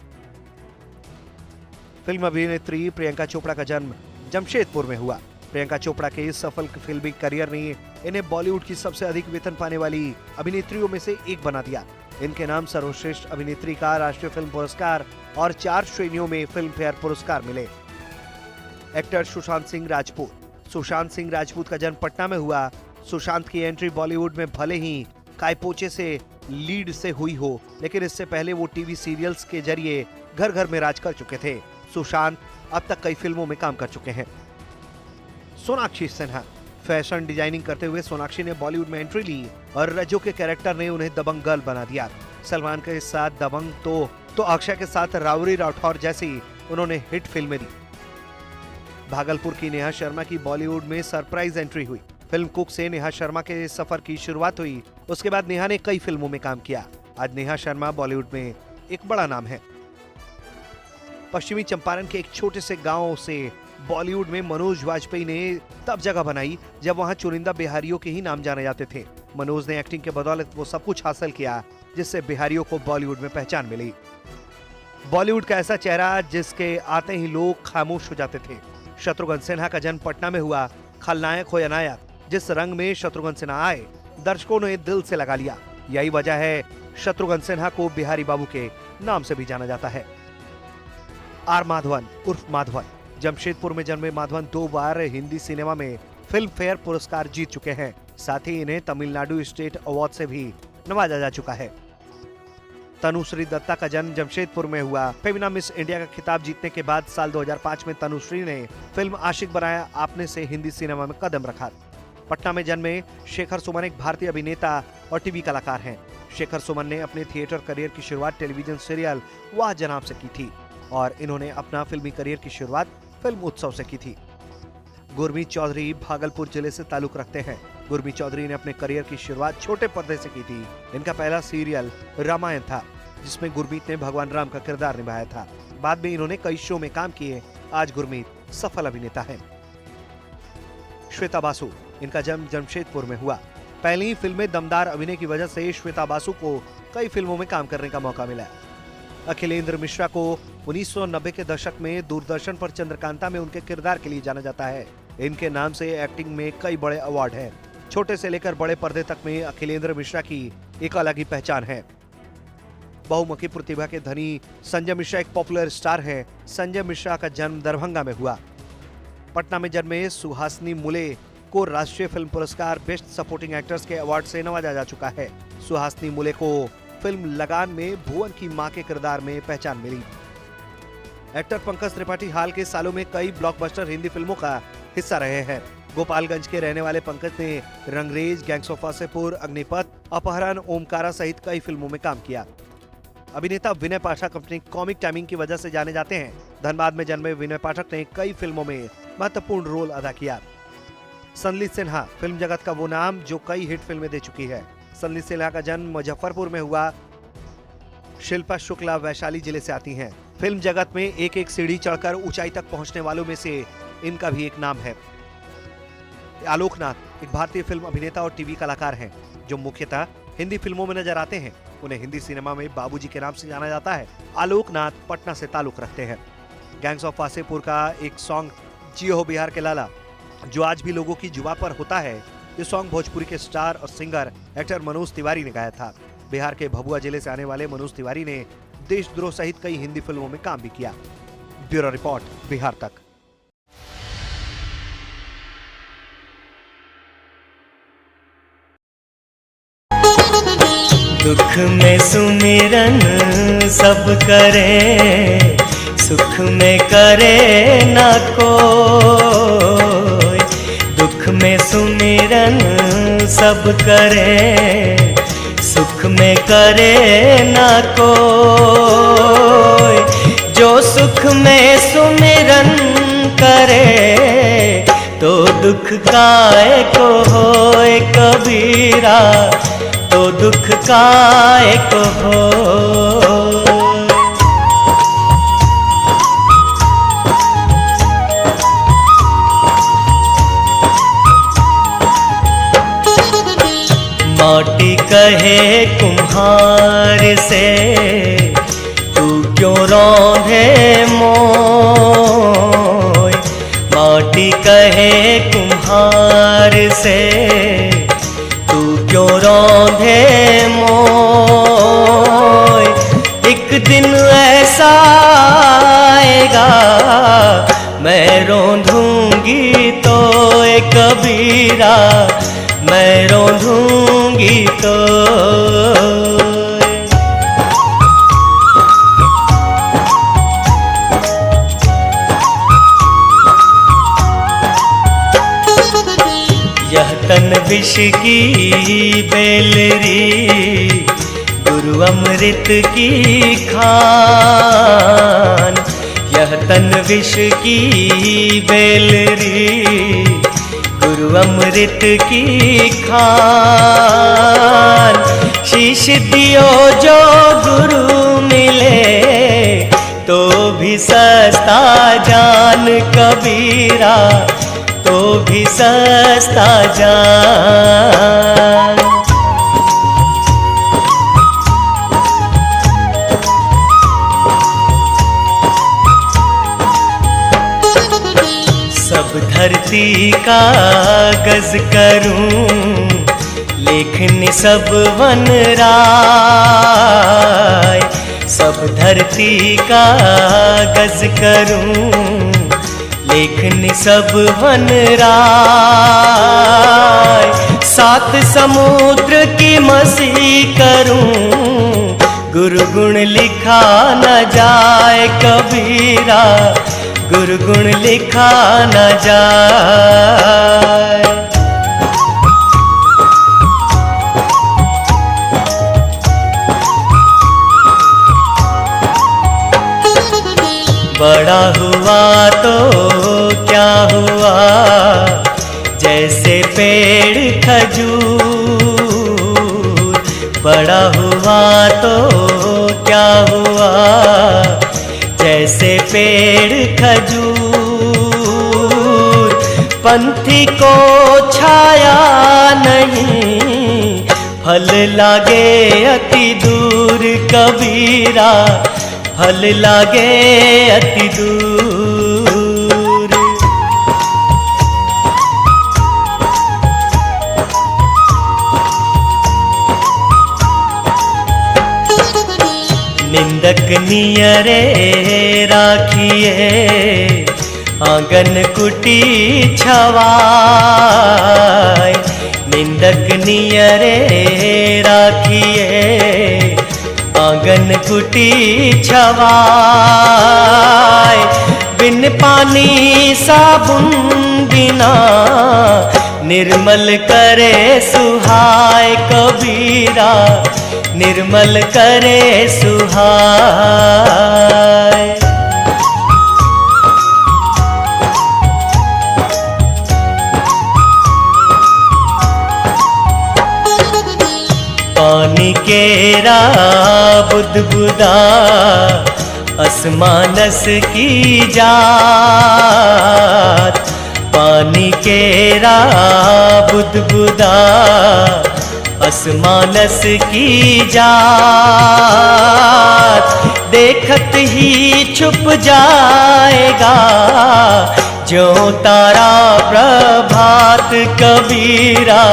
फिल्म अभिनेत्री प्रियंका चोपड़ा का जन्म जमशेदपुर में हुआ। प्रियंका चोपड़ा के सफल फिल्मी करियर ने इन्हें बॉलीवुड की सबसे अधिक वेतन पाने वाली अभिनेत्रियों में से एक बना दिया। इनके नाम सर्वश्रेष्ठ अभिनेत्री का राष्ट्रीय फिल्म पुरस्कार और 4 श्रेणियों में फिल्म फेयर पुरस्कार मिले। एक्टर सुशांत सिंह राजपूत। सुशांत सिंह राजपूत का जन्म पटना में हुआ। सुशांत की एंट्री बॉलीवुड में भले ही कायपोचे से लीड से हुई हो, लेकिन इससे पहले वो टीवी सीरियल्स के जरिए घर घर में राज कर चुके थे। सुशांत अब तक कई फिल्मों में काम कर चुके हैं। सोनाक्षी सिन्हा। फैशन डिजाइनिंग करते हुए सोनाक्षी ने बॉलीवुड में एंट्री ली और रज्जो के कैरेक्टर ने उन्हें दबंग गर्ल बना दिया। सलमान के साथ दबंग तो अक्षय के साथ रावरी राठौर जैसी उन्होंने हिट फिल्में दी। भागलपुर की नेहा शर्मा की बॉलीवुड में सरप्राइज एंट्री हुई। फिल्म कुक से नेहा शर्मा के सफर की शुरुआत हुई। उसके बाद नेहा ने कई फिल्मों में काम किया। आज नेहा शर्मा बॉलीवुड में एक बड़ा नाम है। पश्चिमी चंपारण के एक छोटे से गांव से बॉलीवुड में मनोज वाजपेयी ने तब जगह बनाई जब वहां चुनिंदा बिहारियों के ही नाम जाने जाते थे। मनोज ने एक्टिंग के बदौलत वो सब कुछ हासिल किया जिससे बिहारियों को बॉलीवुड में पहचान मिली। बॉलीवुड का ऐसा चेहरा जिसके आते ही लोग खामोश हो जाते थे। शत्रुघ्न सिन्हा का जन्म पटना में हुआ। खलनायक हो या नायक, जिस रंग में शत्रुघ्न सिन्हा आए दर्शकों ने दिल से लगा लिया। यही वजह है शत्रुघ्न सिन्हा को बिहारी बाबू के नाम से भी जाना जाता है। आर माधवन उर्फ माधवन। जमशेदपुर में जन्मे माधवन 2 बार हिंदी सिनेमा में फिल्म फेयर पुरस्कार जीत चुके हैं। साथ ही इन्हें तमिलनाडु स्टेट अवार्ड से भी नवाजा जा चुका है। तनुश्री दत्ता का जन्म जमशेदपुर में हुआ। फेमिना मिस इंडिया का खिताब जीतने के बाद साल 2005 में तनुश्री ने फिल्म आशिक बनाया आपने से हिंदी सिनेमा में कदम रखा। पटना में जन्मे शेखर सुमन एक भारतीय अभिनेता और टीवी कलाकार हैं। शेखर सुमन ने अपने थिएटर करियर की शुरुआत टेलीविजन सीरियल वाह जनाब से की थी और इन्होंने अपना फिल्मी करियर की शुरुआत फिल्म उत्सव से की थी। गुरमीत चौधरी भागलपुर जिले से ताल्लुक रखते हैं। गुरमीत चौधरी ने अपने करियर की शुरुआत छोटे पर्दे से की थी। इनका पहला सीरियल रामायण था जिसमें गुरमीत ने भगवान राम का किरदार निभाया था। बाद में इन्होंने कई शो में काम किए। आज गुरमीत सफल अभिनेता हैं। श्वेता बासु। इनका जन्म जमशेदपुर में हुआ। पहली ही फिल्म में दमदार अभिनय की वजह से श्वेता बासु को कई फिल्मों में काम करने का मौका मिला। अखिलेंद्र मिश्रा को 1990 के दशक में दूरदर्शन पर चंद्रकांता में उनके किरदार के लिए जाना जाता है। इनके नाम से एक्टिंग में कई बड़े अवार्ड हैं। छोटे से लेकर बड़े पर्दे तक में अखिलेंद्र मिश्रा की एक अलग ही पहचान है। बहुमुखी प्रतिभा के धनी संजय मिश्रा एक पॉपुलर स्टार हैं। संजय मिश्रा का जन्म दरभंगा में हुआ। पटना में जन्मे सुहासिनी मुले को राष्ट्रीय फिल्म पुरस्कार बेस्ट सपोर्टिंग एक्टर्स के अवार्ड से नवाजा जा चुका है। सुहासिनी मुले को फिल्म लगान में भुवन की मां के किरदार में पहचान मिली। एक्टर पंकज त्रिपाठी हाल के सालों में कई ब्लॉकबस्टर हिंदी फिल्मों का हिस्सा रहे हैं। गोपालगंज के रहने वाले पंकज ने रंगरेज, गैंग्स ऑफ वासेपुर, अग्निपथ, अपहरण, ओमकारा सहित कई फिल्मों में काम किया। अभिनेता विनय पाठक अपनी कॉमिक टाइमिंग की वजह से जाने जाते हैं। धनबाद में जन्मे विनय पाठक ने कई फिल्मों में महत्वपूर्ण रोल अदा किया। सनली सिन्हा फिल्म जगत का वो नाम जो कई हिट फिल्में दे चुकी है। सनली सिन्हा का जन्म मुजफ्फरपुर में हुआ। शिल्पा शुक्ला वैशाली जिले से आती हैं। फिल्म जगत में एक एक सीढ़ी चढ़कर ऊंचाई तक पहुंचने वालों में से इनका भी एक नाम है। आलोक नाथ एक भारतीय फिल्म अभिनेता और टीवी कलाकार हैं जो मुख्यतः हिंदी फिल्मों में नजर आते हैं। उन्हें हिंदी सिनेमा में बाबूजी के नाम से जाना जाता है। आलोक नाथ पटना से ताल्लुक रखते हैं। गैंग्स ऑफ वासेपुर का एक सॉन्ग जियो हो बिहार के लाला जो आज भी लोगों की जुबान पर होता है, ये सॉन्ग भोजपुरी के स्टार और सिंगर एक्टर मनोज तिवारी ने गाया था। बिहार के भभुआ जिले से आने वाले मनोज तिवारी ने देशद्रोह सहित कई हिंदी फिल्मों में काम भी किया। ब्यूरो रिपोर्ट, बिहार तक। दुख में सुमिरन सब करे, सुख में करे न कोई। दुख में सुमिरन सब करे, सुख में करे न कोई। जो सुख में सुमिरन करे, तो दुख काहे को होए कबीरा, तो दुख काहे को हो। माटी कहे कुम्हार से, तू क्यों रौंदे मोय। माटी कहे कुम्हार से, तू क्यों रौंदे मोय। एक दिन ऐसा आएगा, मैं रौंदूंगी तो कबीरा, मैं रौंदूंगी तो। यह तन विष की बेलरी, गुरु अमृत की खान। यह तन विष की बेलरी, गुरु अमृत की खान। शीश दियो जो गुरु मिले, तो भी सस्ता जान कबीरा, तो भी सस्ता जान। सब धरती का गज करूं, लेखन सब वन राय। सब धरती का गज करूं, लेखन सब वन राय। सात समुद्र की मसी करूं, गुरु गुण लिखा न जाए कबीरा, गुरु गुण लिखा न जाए। बड़ा हुआ तो क्या हुआ, जैसे पेड़ खजूर। बड़ा हुआ तो क्या हुआ, जैसे पेड़ खजूर। पंथी को छाया नहीं, फल लागे अति दूर कबीरा, फल लागे अति दूर। निंदक नियरे राखिए, आंगन कुटी छवाय। निंदक नियरे राखिए, आंगन कुटी छवाय। बिन पानी साबुन बिना, निर्मल करे सुहाय कबीरा, निर्मल करे सुहाय। पानी केरा बुदबुदा, असमानस की जात। पानी केरा बुदबुदा, असमानस की जात। देखत ही छुप जाएगा, जो तारा प्रभात कबीरा,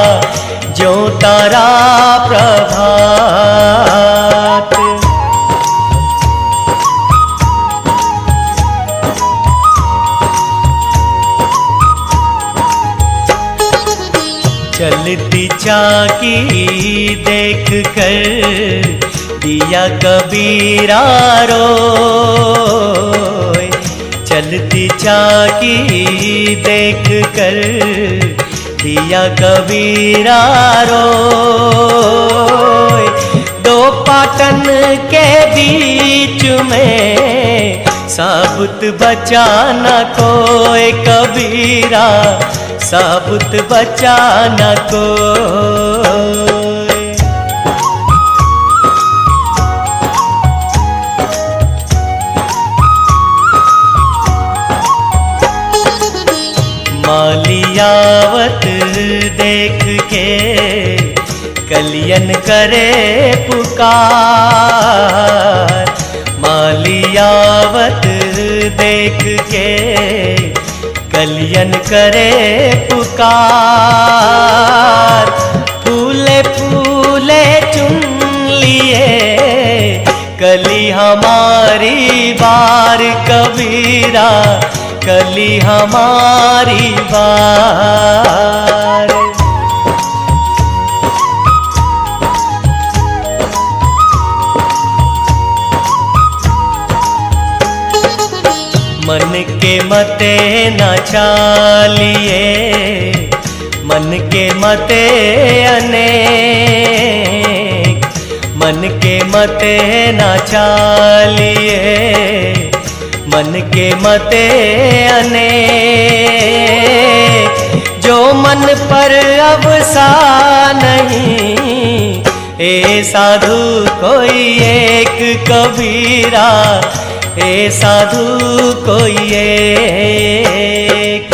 जो तारा प्रभात। चलती चाकी देख कर दिया कबीरा रोए। चलती चाकी देख कर दिया कबीरा रोए। दो पाटन के बीच में साबुत बचा न कोई कबीरा, साबुत बचा न कोई। मालियावत देख के कलियन करे पुकार। मालियावत देख के कलियन करे पुकार। फूले फूले चुन लिए कली हमारी बार कबीरा, कली हमारी बार। मन के मते न चालिए, मन के मते अनेक। मन के मते न चालिए, मन के मते अनेक। जो मन पर अवसा नहीं, ए साधु कोई एक कबीरा, ए साधु कोई एक।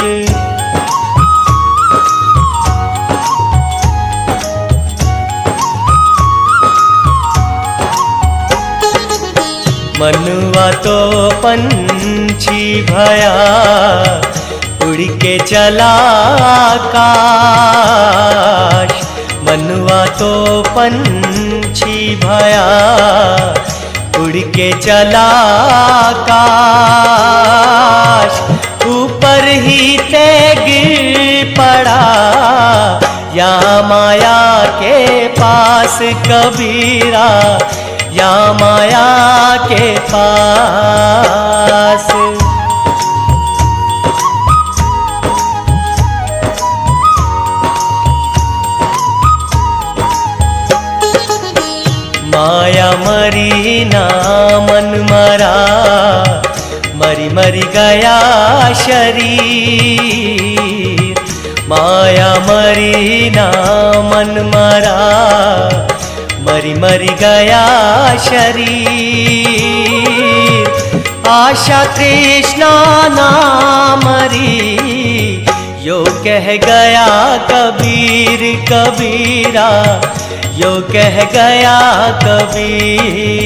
मनुआ तो पंछी भया, उड़ के चला आकाश। मनुआ तो पंछी भया, उड़ के चला आकाश। ऊपर ही ते गिर पड़ा, या माया के पास कबीरा, या माया के पास। माया मरी ना मन मरा, मरी मरी गया शरीर। माया मरी ना मन मरा, मरी मरी गया शरीर। आशा तृष्णा ना मरी, यो कह गया कबीर कबीरा, यो कह गया कबीर।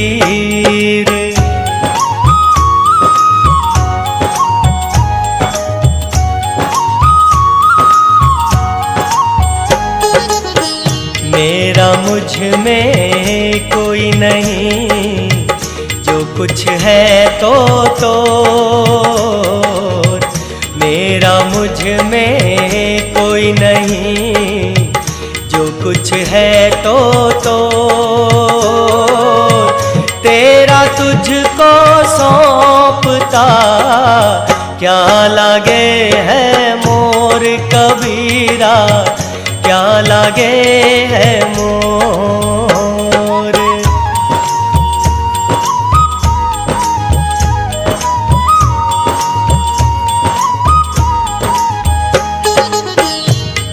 मेरा मुझ में कोई नहीं, जो कुछ है तो मेरा मुझ में कोई नहीं, जो कुछ है तो तेरा तुझको सौंपता। क्या लागे है मोर कबीरा, क्या लागे है मोर।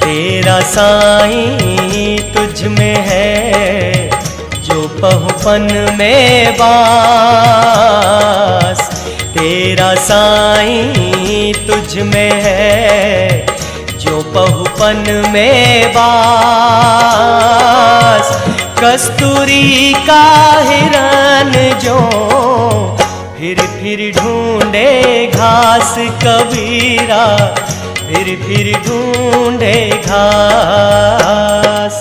तेरा साईं तुझ में है, जो पहुपन में बास। तेरा साईं तुझ में है, जो पहुपन में बास। कस्तूरी का हिरन जो फिर ढूंढे घास कबीरा, फिर ढूंढे घास।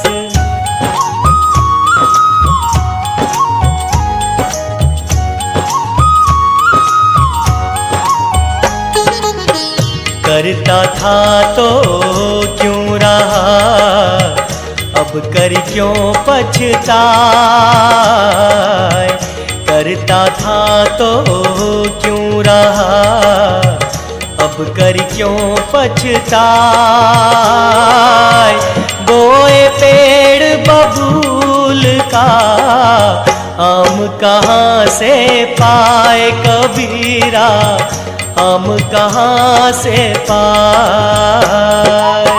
करता था तो क्यों रहा, अब कर क्यों पछताए, करता था तो क्यों रहा, अब कर क्यों पछताए। बोए पेड़ बबूल का आम कहाँ से पाए कबीरा, आम कहाँ से पाए।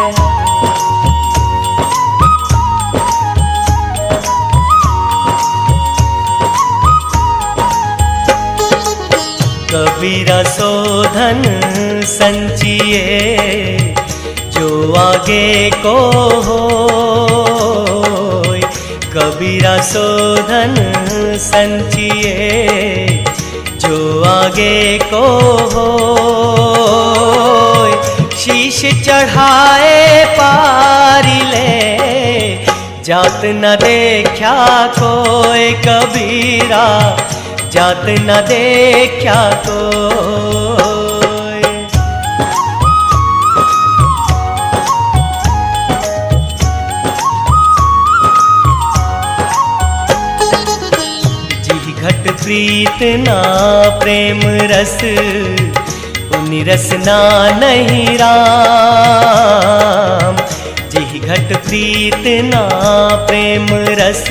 कबीरा सो धन संचिए जो आगे को होय, कबीरा सो धन संचिए जो आगे को होय। शीश चढ़ाए पारी ले जात न देखा कोई कबीरा, जात न देखा कोई। जी घट प्रीत ना प्रेम रस, उनि रस ना नहीं राम। जी घट प्रीत ना प्रेम रस,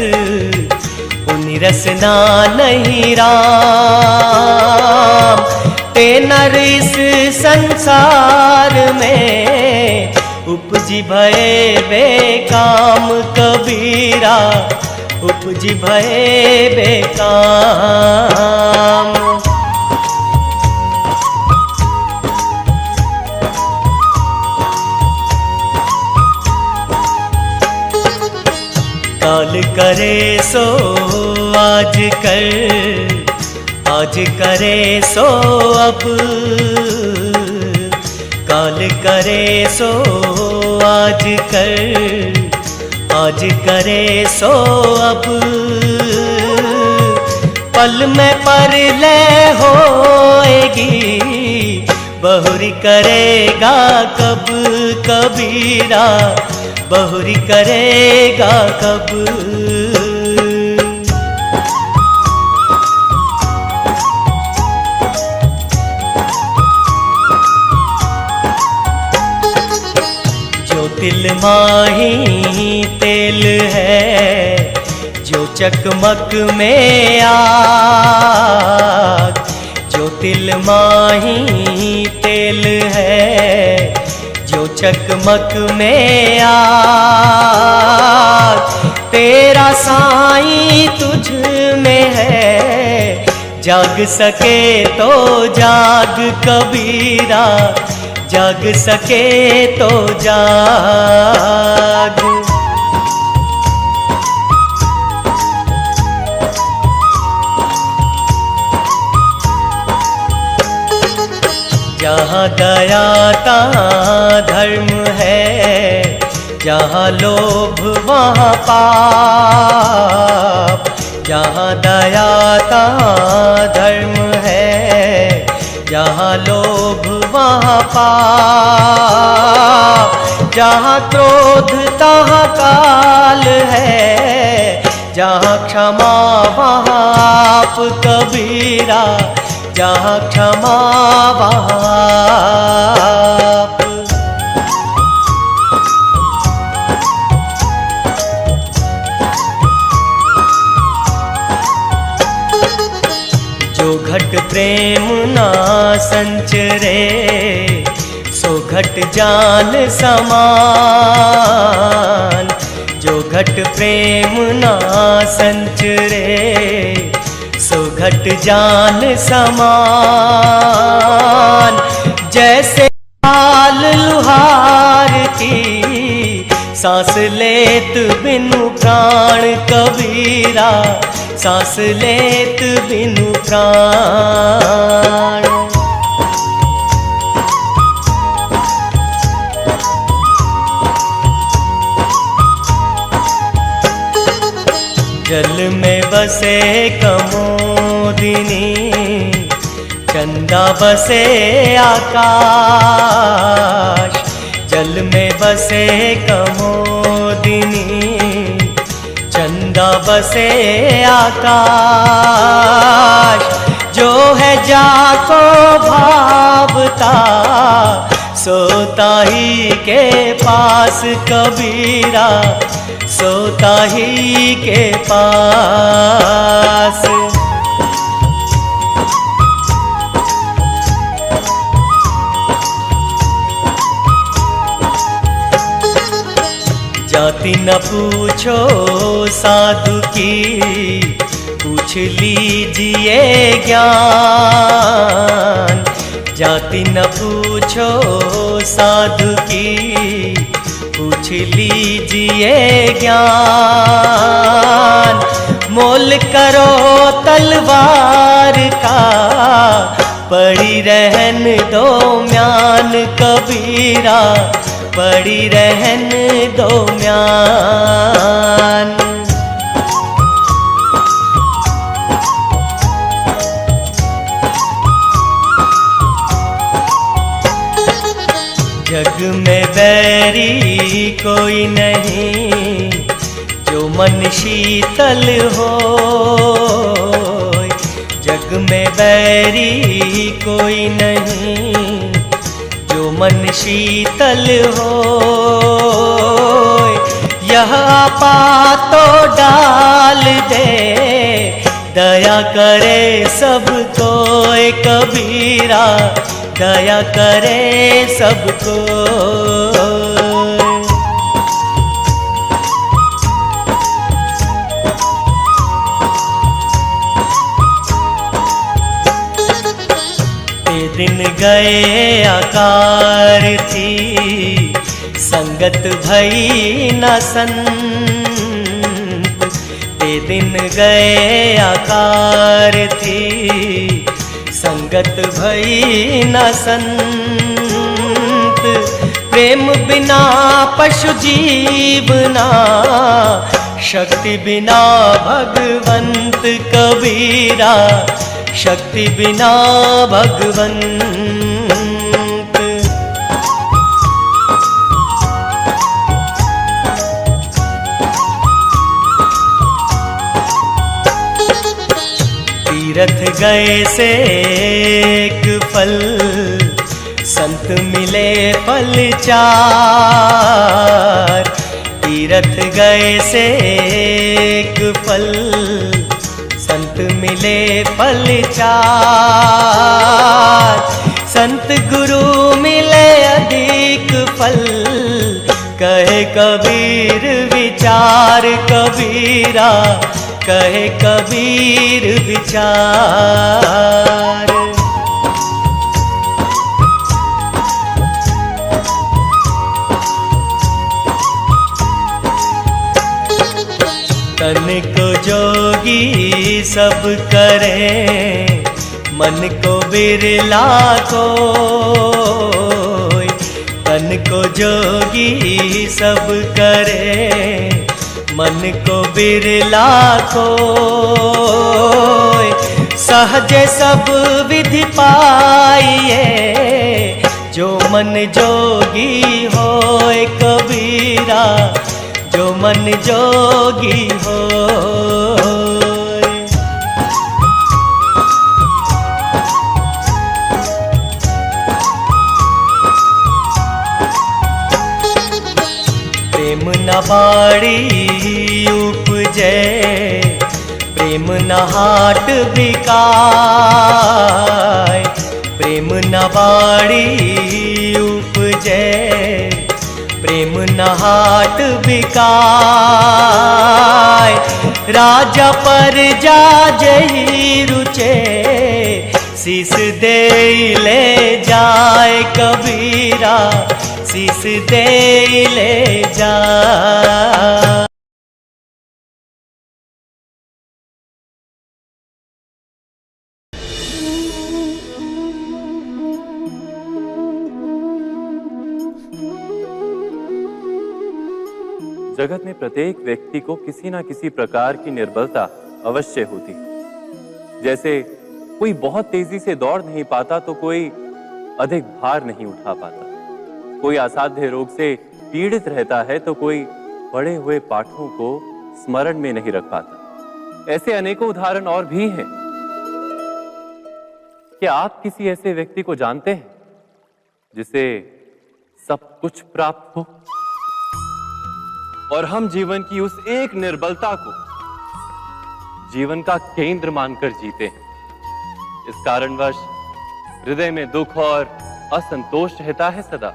उनि रसना नहीं राम। ते नर इस संसार में उपजी भये बेकाम कबीरा, उपजी भये बेकाम। काल करे सो आज कर, आज करे सो अब, काल करे सो आज कर, आज करे सो अब। पल में परलय होएगी, बहुरी करेगा कब कबीरा, बहुरी करेगा कब। जो तिल माही तेल है, जो चकमक में आग, जो तिल माही तेल है, जो चकमक में आग। तेरा साईं तुझ में है, जाग सके तो जाग कबीरा, जाग सके तो जाग। जहाँ दया तहाँ धर्म है, जहाँ लोभ वहाँ पाप। जहाँ दया तहाँ धर्म है, जहाँ लोभ वहाँ पाप। जहाँ क्रोध तहाँ काल है, जहाँ क्षमा वहाँ आप कबीरा, जहाँ क्षमा वहाँ आप। जो घट प्रेम ना संचरे, सो घट जान समान। जो घट प्रेम ना संचरे, सो घट जान समान। जैसे लाल लुहार की सांस लेत बिनु प्राण कबीरा, सांस लेत बिनु प्राण। जल में बसे कमोदिनी, चंदा बसे आकाश। जल में बसे कमोदिनी, सदा बसे आकाश, जो है जाको भावता सोता ही के पास कबीरा, सोता ही के पास। जाति न पूछो साधु की, पूछ लीजिए ज्ञान। जाति न पूछो साधु की, पूछ लीजिए ज्ञान। मोल करो तलवार का, पड़ी रहन दो म्यान कबीरा, पड़ी रहन दो म्यान। जग में बैरी कोई नहीं, जो मन शीतल हो। जग में बैरी कोई नहीं, जो मन शीतल हो। यह आपा तो डाल दे, दया करे सबको कबीरा, दया करे सबको। दिन गए आकार थी, संगत भई न संत। ते दिन गए आकार थी, संगत भई न संत। प्रेम बिना पशु जीवना, शक्ति बिना भगवंत कबीरा, शक्ति बिना भगवंत। तीरथ गए से एक फल, संत मिले फल चार। तीरथ गए से एक फल, संत मिले फल चार। संत गुरु मिले अधिक फल, कहे कबीर विचार कबीरा, कहे कबीर विचार। तन को जोगी सब करे, मन को बिरला कोई। तन को जोगी सब करे, मन को बिरला कोई। सहज सब विधि पाइए, जो मन जोगी होए कबीरा, जो मन जोगी हो। प्रेम न बाड़ी उपजे, प्रेम न हाट बिकाय। प्रेम न बाड़ी उपजे, प्रेम न हाट बिकाय। राजा पर जा जही रुचे, शीस दे ले जाए कबीरा, शीस दे ले जाए। जगत में प्रत्येक व्यक्ति को किसी न किसी प्रकार की निर्बलता अवश्य होती। जैसे कोई बहुत तेजी से दौड़ नहीं पाता तो कोई अधिक भार नहीं उठा पाता, कोई असाध्य रोग से पीड़ित रहता है तो कोई पढ़े हुए पाठों को स्मरण में नहीं रख पाता। ऐसे अनेकों उदाहरण और भी हैं। क्या आप किसी ऐसे व्यक्ति को जानते हैं जिसे सब कुछ प्राप्त हो और हम जीवन की उस एक निर्बलता को जीवन का केंद्र मानकर जीते हैं? इस कारणवश हृदय में दुख और असंतोष रहता है सदा।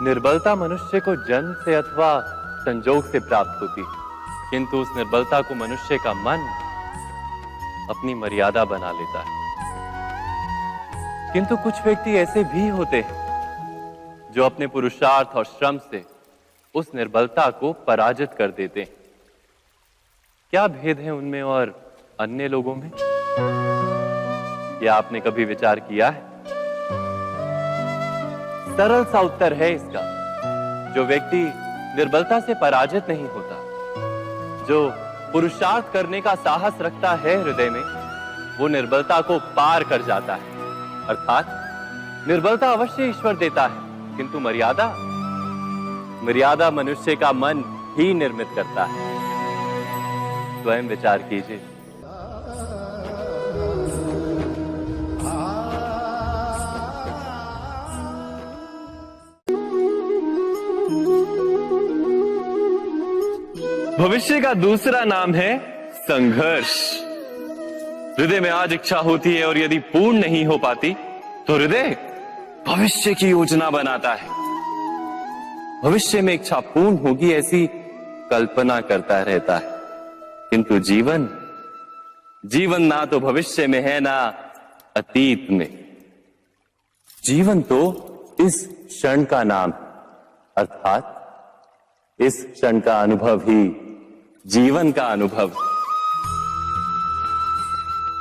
निर्बलता मनुष्य को जन्म से अथवा संजोग से प्राप्त होती है, किंतु उस निर्बलता को मनुष्य का मन अपनी मर्यादा बना लेता है। किंतु कुछ व्यक्ति ऐसे भी होते हैं जो अपने पुरुषार्थ और श्रम से उस निर्बलता को पराजित कर देते हैं। क्या भेद है उनमें और अन्य लोगों में? क्या आपने कभी विचार किया है? सरल सा उत्तर है इसका। जो व्यक्ति निर्बलता से पराजित नहीं होता, जो पुरुषार्थ करने का साहस रखता है हृदय में, वो निर्बलता को पार कर जाता है। अर्थात निर्बलता अवश्य ईश्वर देता है, किंतु मर्यादा मनुष्य का मन ही निर्मित करता है। स्वयं विचार कीजिए। भविष्य का दूसरा नाम है संघर्ष। हृदय में आज इच्छा होती है और यदि पूर्ण नहीं हो पाती तो हृदय भविष्य की योजना बनाता है। भविष्य में इच्छा पूर्ण होगी ऐसी कल्पना करता रहता है, किंतु जीवन ना तो भविष्य में है ना अतीत में। जीवन तो इस क्षण का नाम, अर्थात इस क्षण का अनुभव ही जीवन का अनुभव।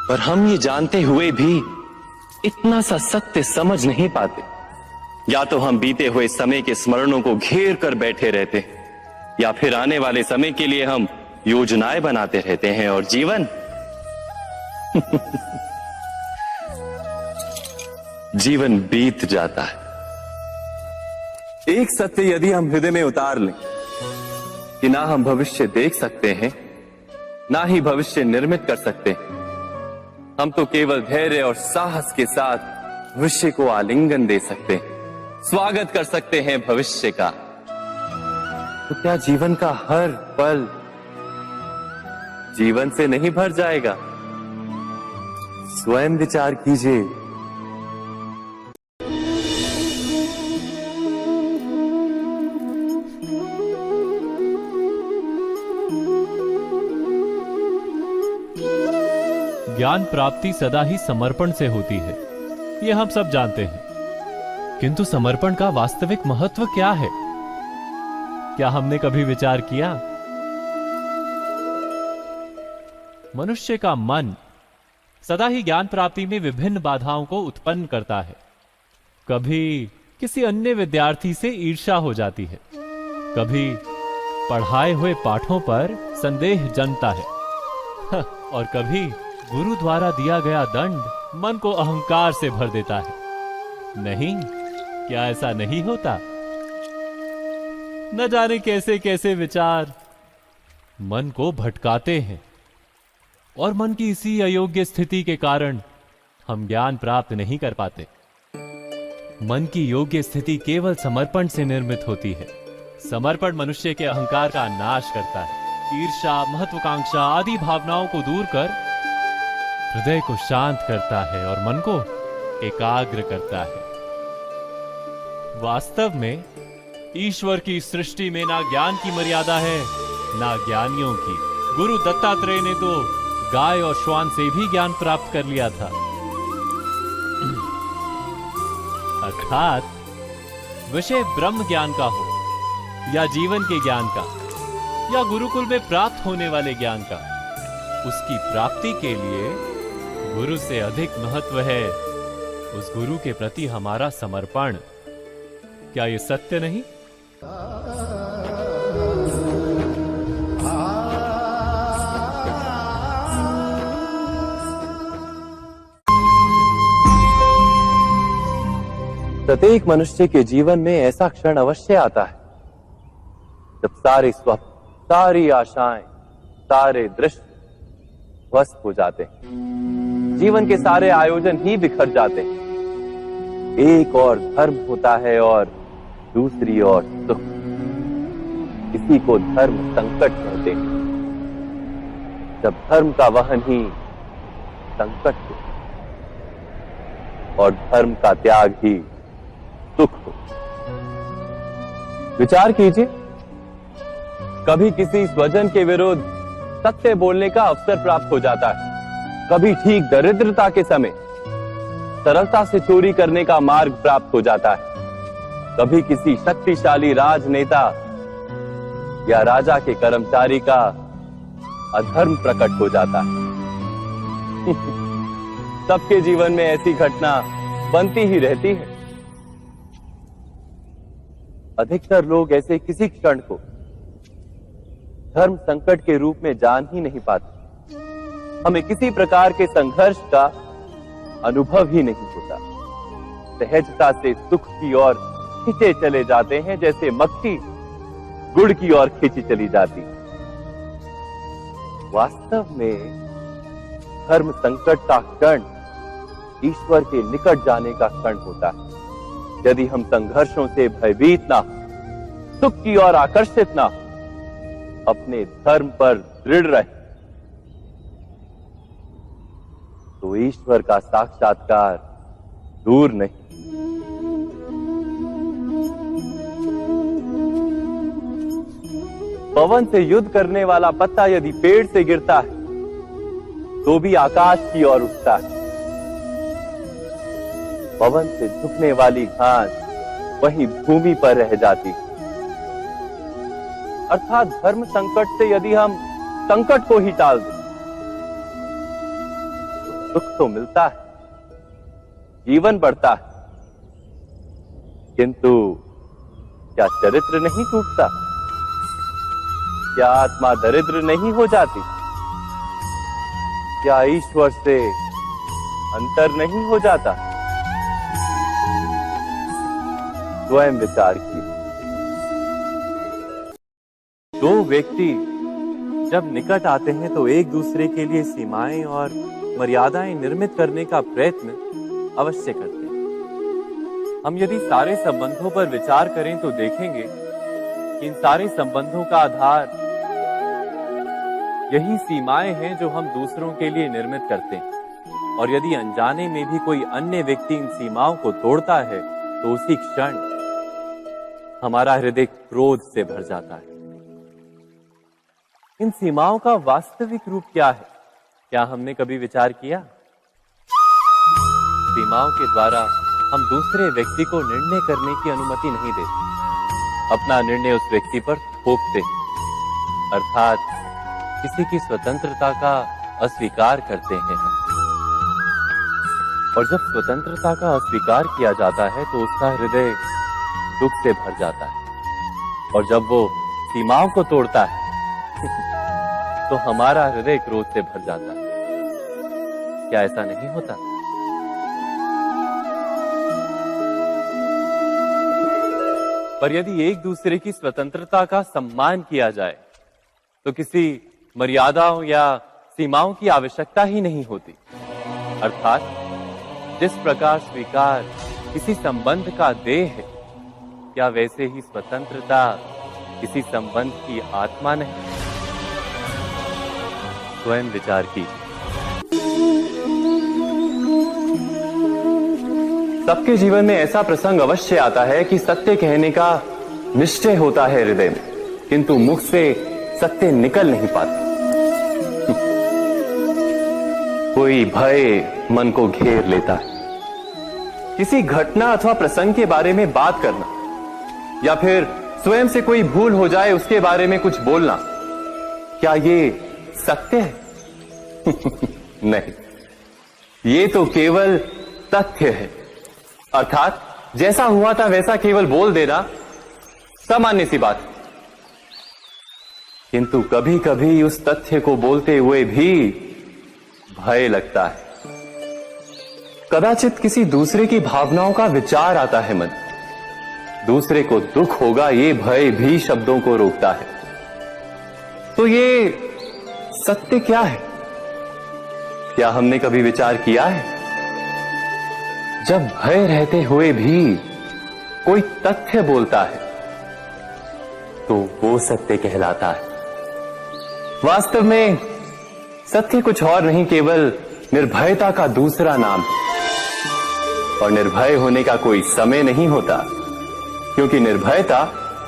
पर हम ये जानते हुए भी इतना सा सत्य समझ नहीं पाते। या तो हम बीते हुए समय के स्मरणों को घेर कर बैठे रहते हैं, या फिर आने वाले समय के लिए हम योजनाएं बनाते रहते हैं और जीवन जीवन बीत जाता है। एक सत्य यदि हम हृदय में उतार लें कि ना हम भविष्य देख सकते हैं, ना ही भविष्य निर्मित कर सकते हैं, हम तो केवल धैर्य और साहस के साथ भविष्य को आलिंगन दे सकते हैं, स्वागत कर सकते हैं भविष्य का। तो क्या जीवन का हर पल जीवन से नहीं भर जाएगा? स्वयं विचार कीजिए। ज्ञान प्राप्ति सदा ही समर्पण से होती है, ये हम सब जानते हैं। किंतु समर्पण का वास्तविक महत्व क्या है? क्या हमने कभी विचार किया? मनुष्य का मन सदा ही ज्ञान प्राप्ति में विभिन्न बाधाओं को उत्पन्न करता है। कभी किसी अन्य विद्यार्थी से ईर्ष्या हो जाती है, कभी पढ़ाए हुए पाठों पर संदेह जन्मता है और कभी गुरु द्वारा दिया गया दंड मन को अहंकार से भर देता है। नहीं, क्या ऐसा नहीं होता? न जाने कैसे कैसे विचार मन को भटकाते हैं और मन की इसी अयोग्य स्थिति के कारण हम ज्ञान प्राप्त नहीं कर पाते। मन की योग्य स्थिति केवल समर्पण से निर्मित होती है। समर्पण मनुष्य के अहंकार का नाश करता है, ईर्ष्या, महत्वाकांक्षा आदि भावनाओं को दूर कर हृदय को शांत करता है और मन को एकाग्र करता है। वास्तव में ईश्वर की सृष्टि में ना ज्ञान की मर्यादा है ना ज्ञानियों की। गुरु दत्तात्रेय ने तो गाय और श्वान से भी ज्ञान प्राप्त कर लिया था। अर्थात विषय ब्रह्म ज्ञान का हो या जीवन के ज्ञान का या गुरुकुल में प्राप्त होने वाले ज्ञान का, उसकी प्राप्ति के लिए गुरु से अधिक महत्व है उस गुरु के प्रति हमारा समर्पण। क्या ये सत्य नहीं? प्रत्येक मनुष्य के जीवन में ऐसा क्षण अवश्य आता है जब सारे स्वप्न, सारी आशाएं, सारे दृश्य ध्वस्त हो जाते हैं। जीवन के सारे आयोजन ही बिखर जाते हैं। एक और धर्म होता है और दूसरी ओर सुख। इसी को धर्म संकट कहते हैं। जब धर्म का वहन ही संकट हो और धर्म का त्याग ही सुख हो। विचार कीजिए, कभी किसी स्वजन के विरुद्ध सत्य बोलने का अवसर प्राप्त हो जाता है, कभी ठीक दरिद्रता के समय सरलता से चोरी करने का मार्ग प्राप्त हो जाता है, कभी किसी शक्तिशाली राजनेता या राजा के कर्मचारी का अधर्म प्रकट हो जाता है। सबके जीवन में ऐसी घटना बनती ही रहती है। अधिकतर लोग ऐसे किसी क्षण को धर्म संकट के रूप में जान ही नहीं पाते। हमें किसी प्रकार के संघर्ष का अनुभव ही नहीं होता। सहजता से सुख की ओर खींचे चले जाते हैं, जैसे मक्खी गुड़ की ओर खींची चली जाती। वास्तव में धर्म संकट का क्षण ईश्वर के निकट जाने का क्षण होता है। यदि हम संघर्षों से भयभीत ना हो, सुख की ओर आकर्षित ना हो, अपने धर्म पर दृढ़ रहे, तो ईश्वर का साक्षात्कार दूर नहीं। पवन से युद्ध करने वाला पत्ता यदि पेड़ से गिरता है तो भी आकाश की ओर उठता है। पवन से झुकने वाली घास वहीं भूमि पर रह जाती। अर्थात धर्म संकट से यदि हम संकट को ही टाल दें तो सुख तो मिलता है, जीवन बढ़ता है, किंतु क्या चरित्र नहीं टूटता? क्या आत्मा दरिद्र नहीं हो जाती? क्या ईश्वर से अंतर नहीं हो जाता? स्वयं विचार कीजिए। दो व्यक्ति जब निकट आते हैं तो एक दूसरे के लिए सीमाएं और मर्यादाएं निर्मित करने का प्रयत्न अवश्य करते हैं। हम यदि सारे संबंधों पर विचार करें तो देखेंगे कि इन सारे संबंधों का आधार यही सीमाएं हैं जो हम दूसरों के लिए निर्मित करते हैं। और यदि अनजाने में भी कोई अन्य व्यक्ति इन सीमाओं को तोड़ता है तो उसी क्षण हमारा हृदय क्रोध से भर जाता है। इन सीमाओं का वास्तविक रूप क्या है? क्या हमने कभी विचार किया? सीमाओं के द्वारा हम दूसरे व्यक्ति को निर्णय करने की अनुमति नहीं देते। अपना निर्णय उस व्यक्ति पर थोपते, अर्थात किसी की स्वतंत्रता का अस्वीकार करते हैं हम। और जब स्वतंत्रता का अस्वीकार किया जाता है तो उसका हृदय दुख से भर जाता है। और जब वो सीमाओं को तोड़ता है तो हमारा हृदय क्रोध से भर जाता है। क्या ऐसा नहीं होता? पर यदि एक दूसरे की स्वतंत्रता का सम्मान किया जाए तो किसी मर्यादाओं या सीमाओं की आवश्यकता ही नहीं होती। अर्थात जिस प्रकार स्वीकार किसी संबंध का देह है, क्या वैसे ही स्वतंत्रता किसी संबंध की आत्मा नहीं? स्वयं विचार कीजिए। सबके जीवन में ऐसा प्रसंग अवश्य आता है कि सत्य कहने का निश्चय होता है हृदय में, किंतु मुख से सत्य निकल नहीं पाता। कोई भय मन को घेर लेता है। किसी घटना अथवा प्रसंग के बारे में बात करना या फिर स्वयं से कोई भूल हो जाए उसके बारे में कुछ बोलना, क्या ये सत्य है? नहीं, ये तो केवल तथ्य है। अर्थात जैसा हुआ था वैसा केवल बोल देना सामान्य सी बात। किंतु कभी कभी उस तथ्य को बोलते हुए भी भय लगता है। कदाचित किसी दूसरे की भावनाओं का विचार आता है मन, दूसरे को दुख होगा ये भय भी शब्दों को रोकता है। तो ये सत्य क्या है? क्या हमने कभी विचार किया है? जब भय रहते हुए भी कोई तथ्य बोलता है तो वो सत्य कहलाता है। वास्तव में सत्य कुछ और नहीं, केवल निर्भयता का दूसरा नाम है। और निर्भय होने का कोई समय नहीं होता, क्योंकि निर्भयता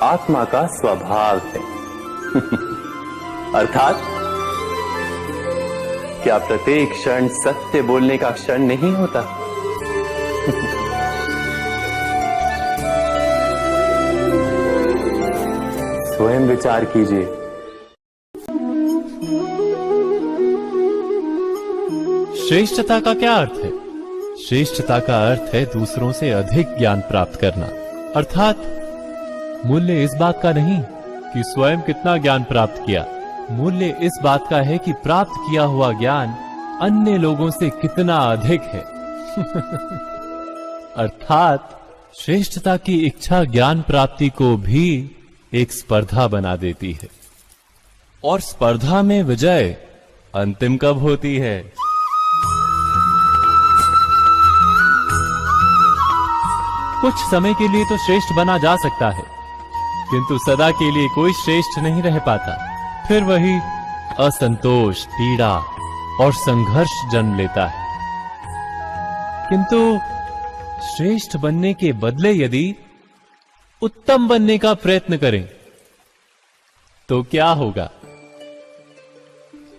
आत्मा का स्वभाव है। अर्थात क्या प्रत्येक क्षण सत्य बोलने का क्षण नहीं होता? स्वयं विचार कीजिए। श्रेष्ठता का क्या अर्थ है? श्रेष्ठता का अर्थ है दूसरों से अधिक ज्ञान प्राप्त करना। अर्थात मूल्य इस बात का नहीं कि स्वयं कितना ज्ञान प्राप्त किया, मूल्य इस बात का है कि प्राप्त किया हुआ ज्ञान अन्य लोगों से कितना अधिक है। अर्थात श्रेष्ठता की इच्छा ज्ञान प्राप्ति को भी एक स्पर्धा बना देती है। और स्पर्धा में विजय अंतिम कब होती है? कुछ समय के लिए तो श्रेष्ठ बना जा सकता है, किंतु सदा के लिए कोई श्रेष्ठ नहीं रह पाता। फिर वही असंतोष, पीड़ा और संघर्ष जन्म लेता है। किंतु श्रेष्ठ बनने के बदले यदि उत्तम बनने का प्रयत्न करें तो क्या होगा?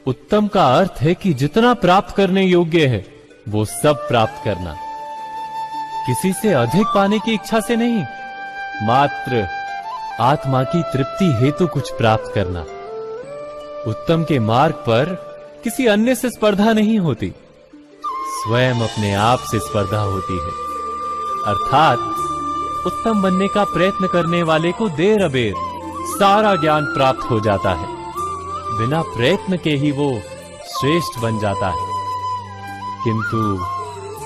उत्तम का अर्थ है कि जितना प्राप्त करने योग्य है वो सब प्राप्त करना, किसी से अधिक पाने की इच्छा से नहीं, मात्र आत्मा की तृप्ति हेतु कुछ प्राप्त करना। उत्तम के मार्ग पर किसी अन्य से स्पर्धा नहीं होती, स्वयं अपने आप से स्पर्धा होती है। अर्थात उत्तम बनने का प्रयत्न करने वाले को देर अबेर सारा ज्ञान प्राप्त हो जाता है, बिना प्रयत्न के ही वो श्रेष्ठ बन जाता है। किंतु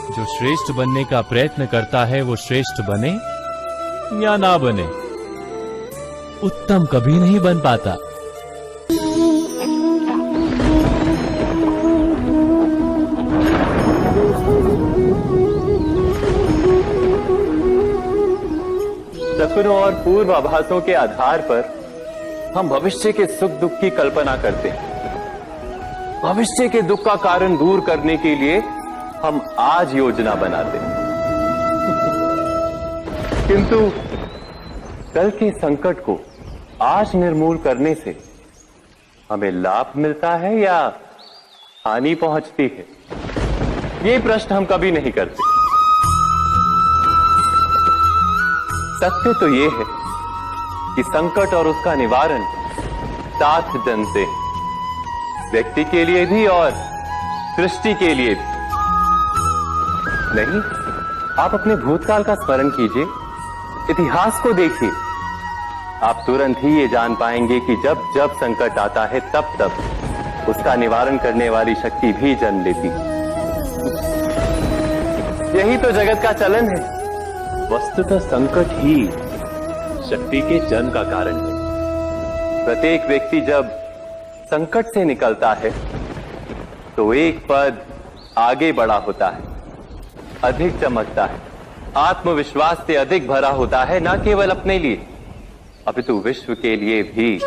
जो श्रेष्ठ बनने का प्रयत्न करता है वो श्रेष्ठ बने या ना बने, उत्तम कभी नहीं बन पाता। सपनों और पूर्वाभासों के आधार पर हम भविष्य के सुख दुख की कल्पना करते हैं। भविष्य के दुख का कारण दूर करने के लिए हम आज योजना बनाते हैं। किंतु कल के संकट को आज निर्मूल करने से हमें लाभ मिलता है या हानि पहुंचती है, ये प्रश्न हम कभी नहीं करते। सत्य तो ये है कि संकट और उसका निवारण साथ जन से, व्यक्ति के लिए भी और सृष्टि के लिए भी। नहीं, आप अपने भूतकाल का स्मरण कीजिए, इतिहास को देखिए, आप तुरंत ही ये जान पाएंगे कि जब जब संकट आता है तब तब उसका निवारण करने वाली शक्ति भी जन्म लेती है। यही तो जगत का चलन है। वस्तुतः संकट ही शक्ति के जन्म का कारण है। प्रत्येक व्यक्ति जब संकट से निकलता है तो एक पद आगे बढ़ा होता है, अधिक चमकता है, आत्मविश्वास से अधिक भरा होता है, न केवल अपने लिए अपितु विश्व के लिए भी।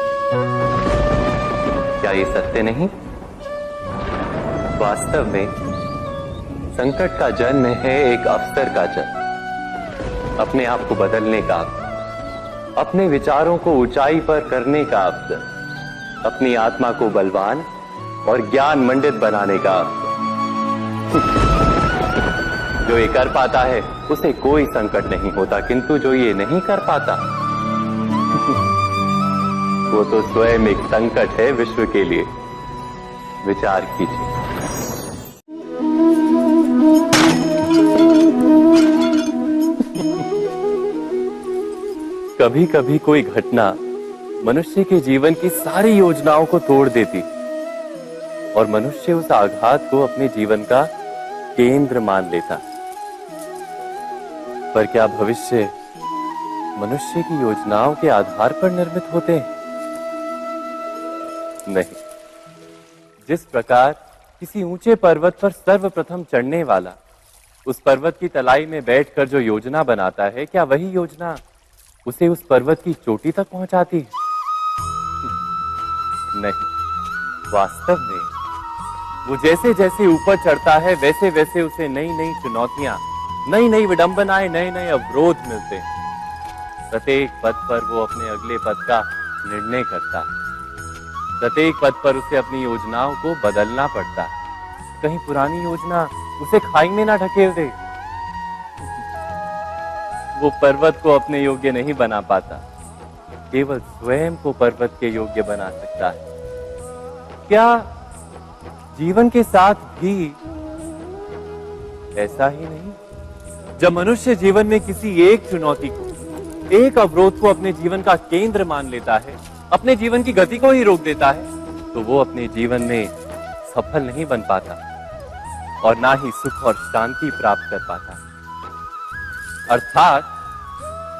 क्या ये सत्य नहीं? वास्तव में संकट का जन्म है एक अवसर का जन्म, अपने आप को बदलने का, अपने विचारों को ऊंचाई पर करने का अवसर, अपनी आत्मा को बलवान और ज्ञान मंडित बनाने का अवसर। जो ये कर पाता है उसे कोई संकट नहीं होता, किंतु जो ये नहीं कर पाता वो तो स्वयं एक संकट है विश्व के लिए। विचार कीजिए। कभी कभी कोई घटना मनुष्य के जीवन की सारी योजनाओं को तोड़ देती और मनुष्य उस आघात को अपने जीवन का केंद्र मान लेता। पर क्या भविष्य मनुष्य की योजनाओं के आधार पर निर्मित होते हैं? नहीं। जिस प्रकार किसी ऊंचे पर्वत पर सर्वप्रथम चढ़ने वाला उस पर्वत की तलाई में बैठकर जो योजना बनाता है, क्या वही योजना उसे उस पर्वत की चोटी तक पहुंचाती है? नहीं, वास्तव में वो जैसे जैसे ऊपर चढ़ता है वैसे वैसे उसे नई नई चुनौतियां, नई नई विडंबनाएं, नए नए अवरोध मिलते हैं। प्रत्येक पद पर वो अपने अगले पद का निर्णय करता है। प्रत्येक पद पर उसे अपनी योजनाओं को बदलना पड़ता है। कहीं पुरानी योजना उसे खाई में ना ढकेल दे। वो पर्वत को अपने योग्य नहीं बना पाता, केवल स्वयं को पर्वत के योग्य बना सकता है। क्या जीवन के साथ भी ऐसा ही नहीं? जब मनुष्य जीवन में किसी एक चुनौती को, एक अवरोध को अपने जीवन का केंद्र मान लेता है, अपने जीवन की गति को ही रोक देता है, तो वो अपने जीवन में सफल नहीं बन पाता और ना ही सुख और शांति प्राप्त कर पाता। अर्थात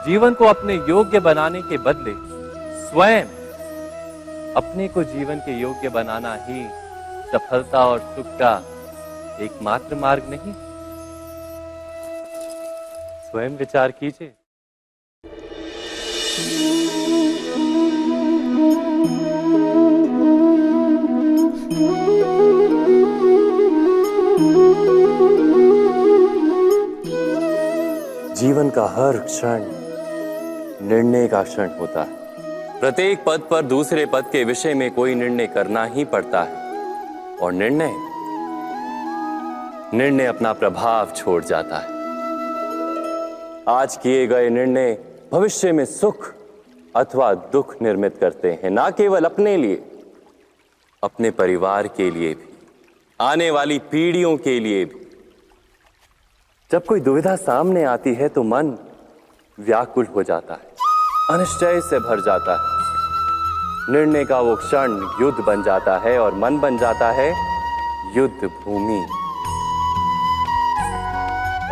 जीवन को अपने योग्य बनाने के बदले स्वयं अपने को जीवन के योग्य बनाना ही सफलता और सुख का एकमात्र मार्ग नहीं। स्वयं विचार कीजिए। जीवन का हर क्षण निर्णय का क्षण होता है। प्रत्येक पद पर दूसरे पद के विषय में कोई निर्णय करना ही पड़ता है और निर्णय अपना प्रभाव छोड़ जाता है। आज किए गए निर्णय भविष्य में सुख अथवा दुख निर्मित करते हैं, ना केवल अपने लिए, अपने परिवार के लिए भी, आने वाली पीढ़ियों के लिए भी। जब कोई दुविधा सामने आती है तो मन व्याकुल हो जाता है, अनिश्चय से भर जाता है। निर्णय का वो क्षण युद्ध बन जाता है और मन बन जाता है युद्ध भूमि।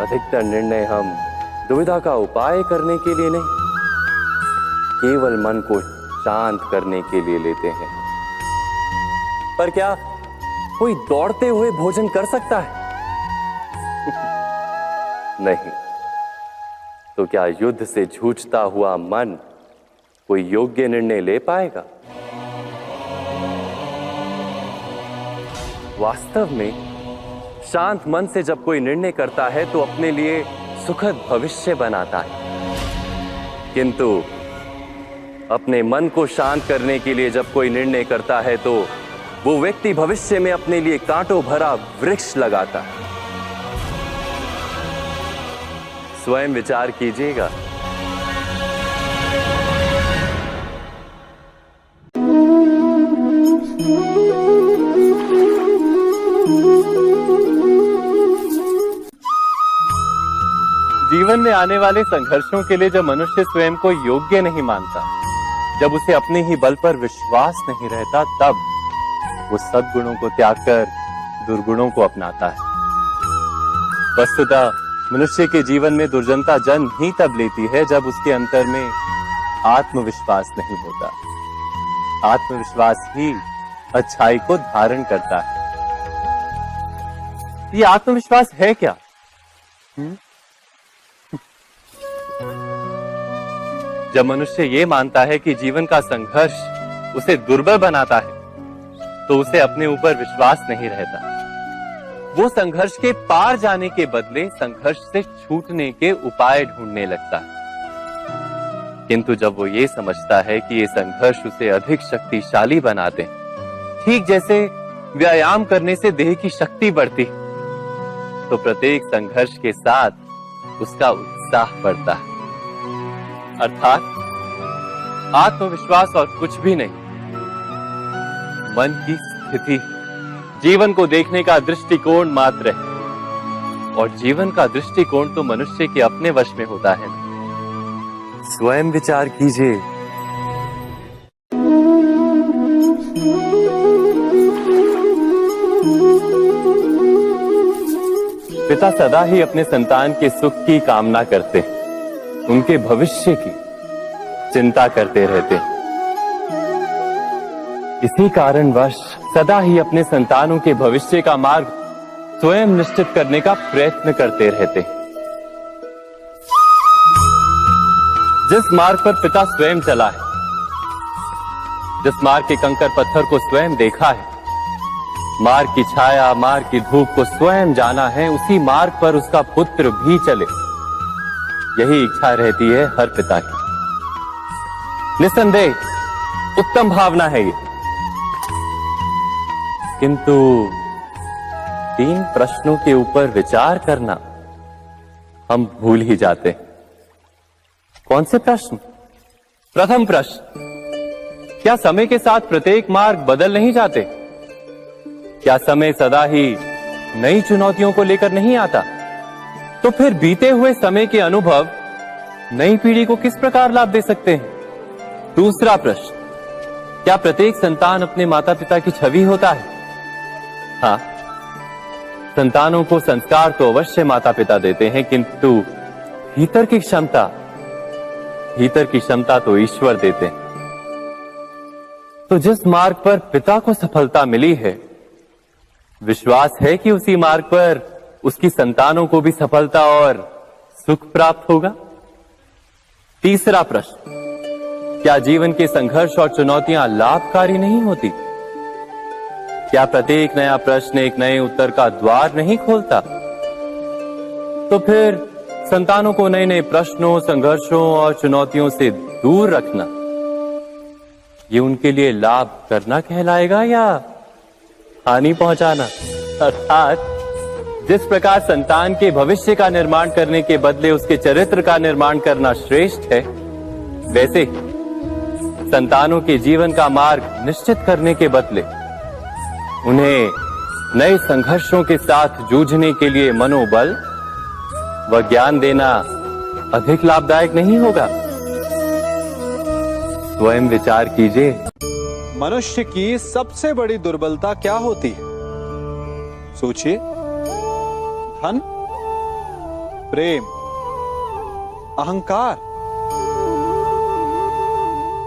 अधिकतर निर्णय हम दुविधा का उपाय करने के लिए नहीं, केवल मन को शांत करने के लिए लेते हैं। पर क्या कोई दौड़ते हुए भोजन कर सकता है? नहीं। तो क्या युद्ध से जूझता हुआ मन कोई योग्य निर्णय ले पाएगा? वास्तव में शांत मन से जब कोई निर्णय करता है तो अपने लिए सुखद भविष्य बनाता है, किंतु अपने मन को शांत करने के लिए जब कोई निर्णय करता है तो वो व्यक्ति भविष्य में अपने लिए कांटों भरा वृक्ष लगाता है। स्वयं विचार कीजिएगा। जीवन में आने वाले संघर्षों के लिए जब मनुष्य स्वयं को योग्य नहीं मानता, जब उसे अपने ही बल पर विश्वास नहीं रहता, तब वो सद्गुणों को त्याग कर दुर्गुणों को अपनाता है। वस्तुतः मनुष्य के जीवन में दुर्जनता जन्म ही तब लेती है जब उसके अंतर में आत्मविश्वास नहीं होता। आत्मविश्वास ही अच्छाई को धारण करता है। ये आत्मविश्वास है क्या? जब मनुष्य ये मानता है कि जीवन का संघर्ष उसे दुर्बल बनाता है, तो उसे अपने ऊपर विश्वास नहीं रहता। वो संघर्ष के पार जाने के बदले संघर्ष से छूटने के उपाय ढूंढने लगता है। किंतु जब वो ये समझता है कि ये संघर्ष उसे अधिक शक्तिशाली बनाते हैं, ठीक जैसे व्यायाम करने से देह की शक्ति बढ़ती, तो प्रत्येक संघर्ष के साथ उसका उत्साह बढ़ता है। अर्थात आत्मविश्वास और कुछ भी नहीं, मन की स्थिति, जीवन को देखने का दृष्टिकोण मात्र है। और जीवन का दृष्टिकोण तो मनुष्य के अपने वश में होता है। स्वयं विचार कीजिए। पिता सदा ही अपने संतान के सुख की कामना करते हैं, उनके भविष्य की चिंता करते रहते हैं। इसी कारणवश सदा ही अपने संतानों के भविष्य का मार्ग स्वयं निश्चित करने का प्रयत्न करते रहते। जिस मार्ग पर पिता स्वयं चला है, जिस मार्ग के कंकर पत्थर को स्वयं देखा है, मार्ग की छाया, मार्ग की धूप को स्वयं जाना है, उसी मार्ग पर उसका पुत्र भी चले, यही इच्छा रहती है हर पिता की। निस्संदेह उत्तम भावना है ये, किंतु 3 प्रश्नों के ऊपर विचार करना हम भूल ही जाते हैं। कौन से प्रश्न? प्रथम प्रश्न, क्या समय के साथ प्रत्येक मार्ग बदल नहीं जाते? क्या समय सदा ही नई चुनौतियों को लेकर नहीं आता? तो फिर बीते हुए समय के अनुभव नई पीढ़ी को किस प्रकार लाभ दे सकते हैं? दूसरा प्रश्न, क्या प्रत्येक संतान अपने माता पिता की छवि होता है? हाँ, संतानों को संस्कार तो अवश्य माता पिता देते हैं, किंतु भीतर की क्षमता तो ईश्वर देते हैं। तो जिस मार्ग पर पिता को सफलता मिली है, विश्वास है कि उसी मार्ग पर उसकी संतानों को भी सफलता और सुख प्राप्त होगा। तीसरा प्रश्न, क्या जीवन के संघर्ष और चुनौतियां लाभकारी नहीं होती? क्या प्रत्येक नया प्रश्न एक नए उत्तर का द्वार नहीं खोलता? तो फिर संतानों को नए नए प्रश्नों, संघर्षों और चुनौतियों से दूर रखना, ये उनके लिए लाभ करना कहलाएगा या हानि पहुंचाना? अर्थात जिस प्रकार संतान के भविष्य का निर्माण करने के बदले उसके चरित्र का निर्माण करना श्रेष्ठ है, वैसे ही संतानों के जीवन का मार्ग निश्चित करने के बदले उन्हें नए संघर्षों के साथ जूझने के लिए मनोबल व ज्ञान देना अधिक लाभदायक नहीं होगा? स्वयं विचार कीजिए। मनुष्य की सबसे बड़ी दुर्बलता क्या होती है? सोचिए। धन, प्रेम, अहंकार।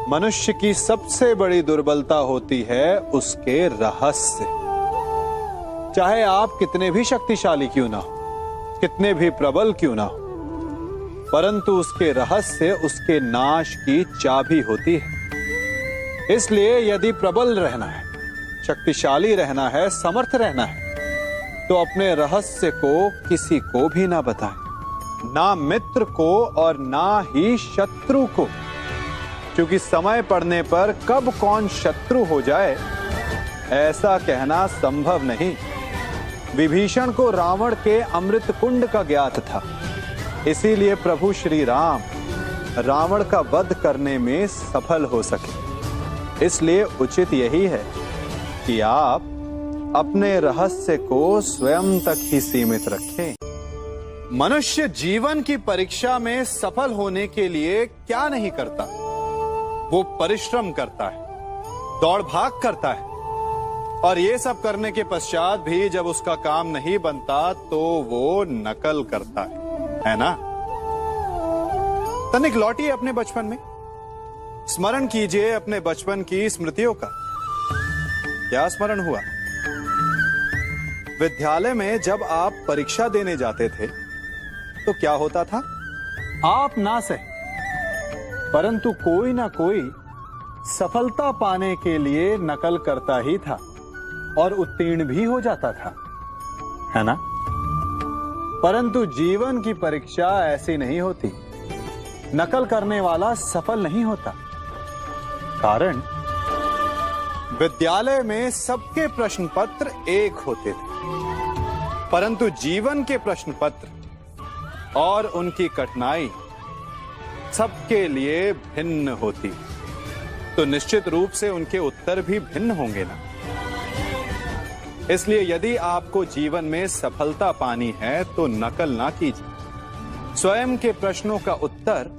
मनुष्य की सबसे बड़ी दुर्बलता होती है उसके रहस्य। चाहे आप कितने भी शक्तिशाली क्यों ना हो, कितने भी प्रबल क्यों ना हो, परंतु उसके रहस्य उसके नाश की चाबी होती है। इसलिए यदि प्रबल रहना है, शक्तिशाली रहना है, समर्थ रहना है, तो अपने रहस्य को किसी को भी ना बताएं, ना मित्र को और ना ही शत्रु को, क्योंकि समय पड़ने पर कब कौन शत्रु हो जाए ऐसा कहना संभव नहीं। विभीषण को रावण के अमृत कुंड का ज्ञात था, इसीलिए प्रभु श्री राम रावण का वध करने में सफल हो सके। इसलिए उचित यही है कि आप अपने रहस्य को स्वयं तक ही सीमित रखें। मनुष्य जीवन की परीक्षा में सफल होने के लिए क्या नहीं करता? वो परिश्रम करता है, दौड़ भाग करता है, और ये सब करने के पश्चात भी जब उसका काम नहीं बनता तो वो नकल करता है ना? तनिक लौटिए अपने बचपन में, स्मरण कीजिए अपने बचपन की स्मृतियों का। क्या स्मरण हुआ? विद्यालय में जब आप परीक्षा देने जाते थे तो क्या होता था? आप ना सही, परंतु कोई ना कोई सफलता पाने के लिए नकल करता ही था और उत्तीर्ण भी हो जाता था, है ना? परंतु जीवन की परीक्षा ऐसी नहीं होती। नकल करने वाला सफल नहीं होता। कारण विद्यालय में सबके प्रश्न पत्र एक होते थे, परंतु जीवन के प्रश्न पत्र और उनकी कठिनाई सबके लिए भिन्न होती, तो निश्चित रूप से उनके उत्तर भी भिन्न होंगे ना। इसलिए यदि आपको जीवन में सफलता पानी है तो नकल ना कीजिए, स्वयं के प्रश्नों का उत्तर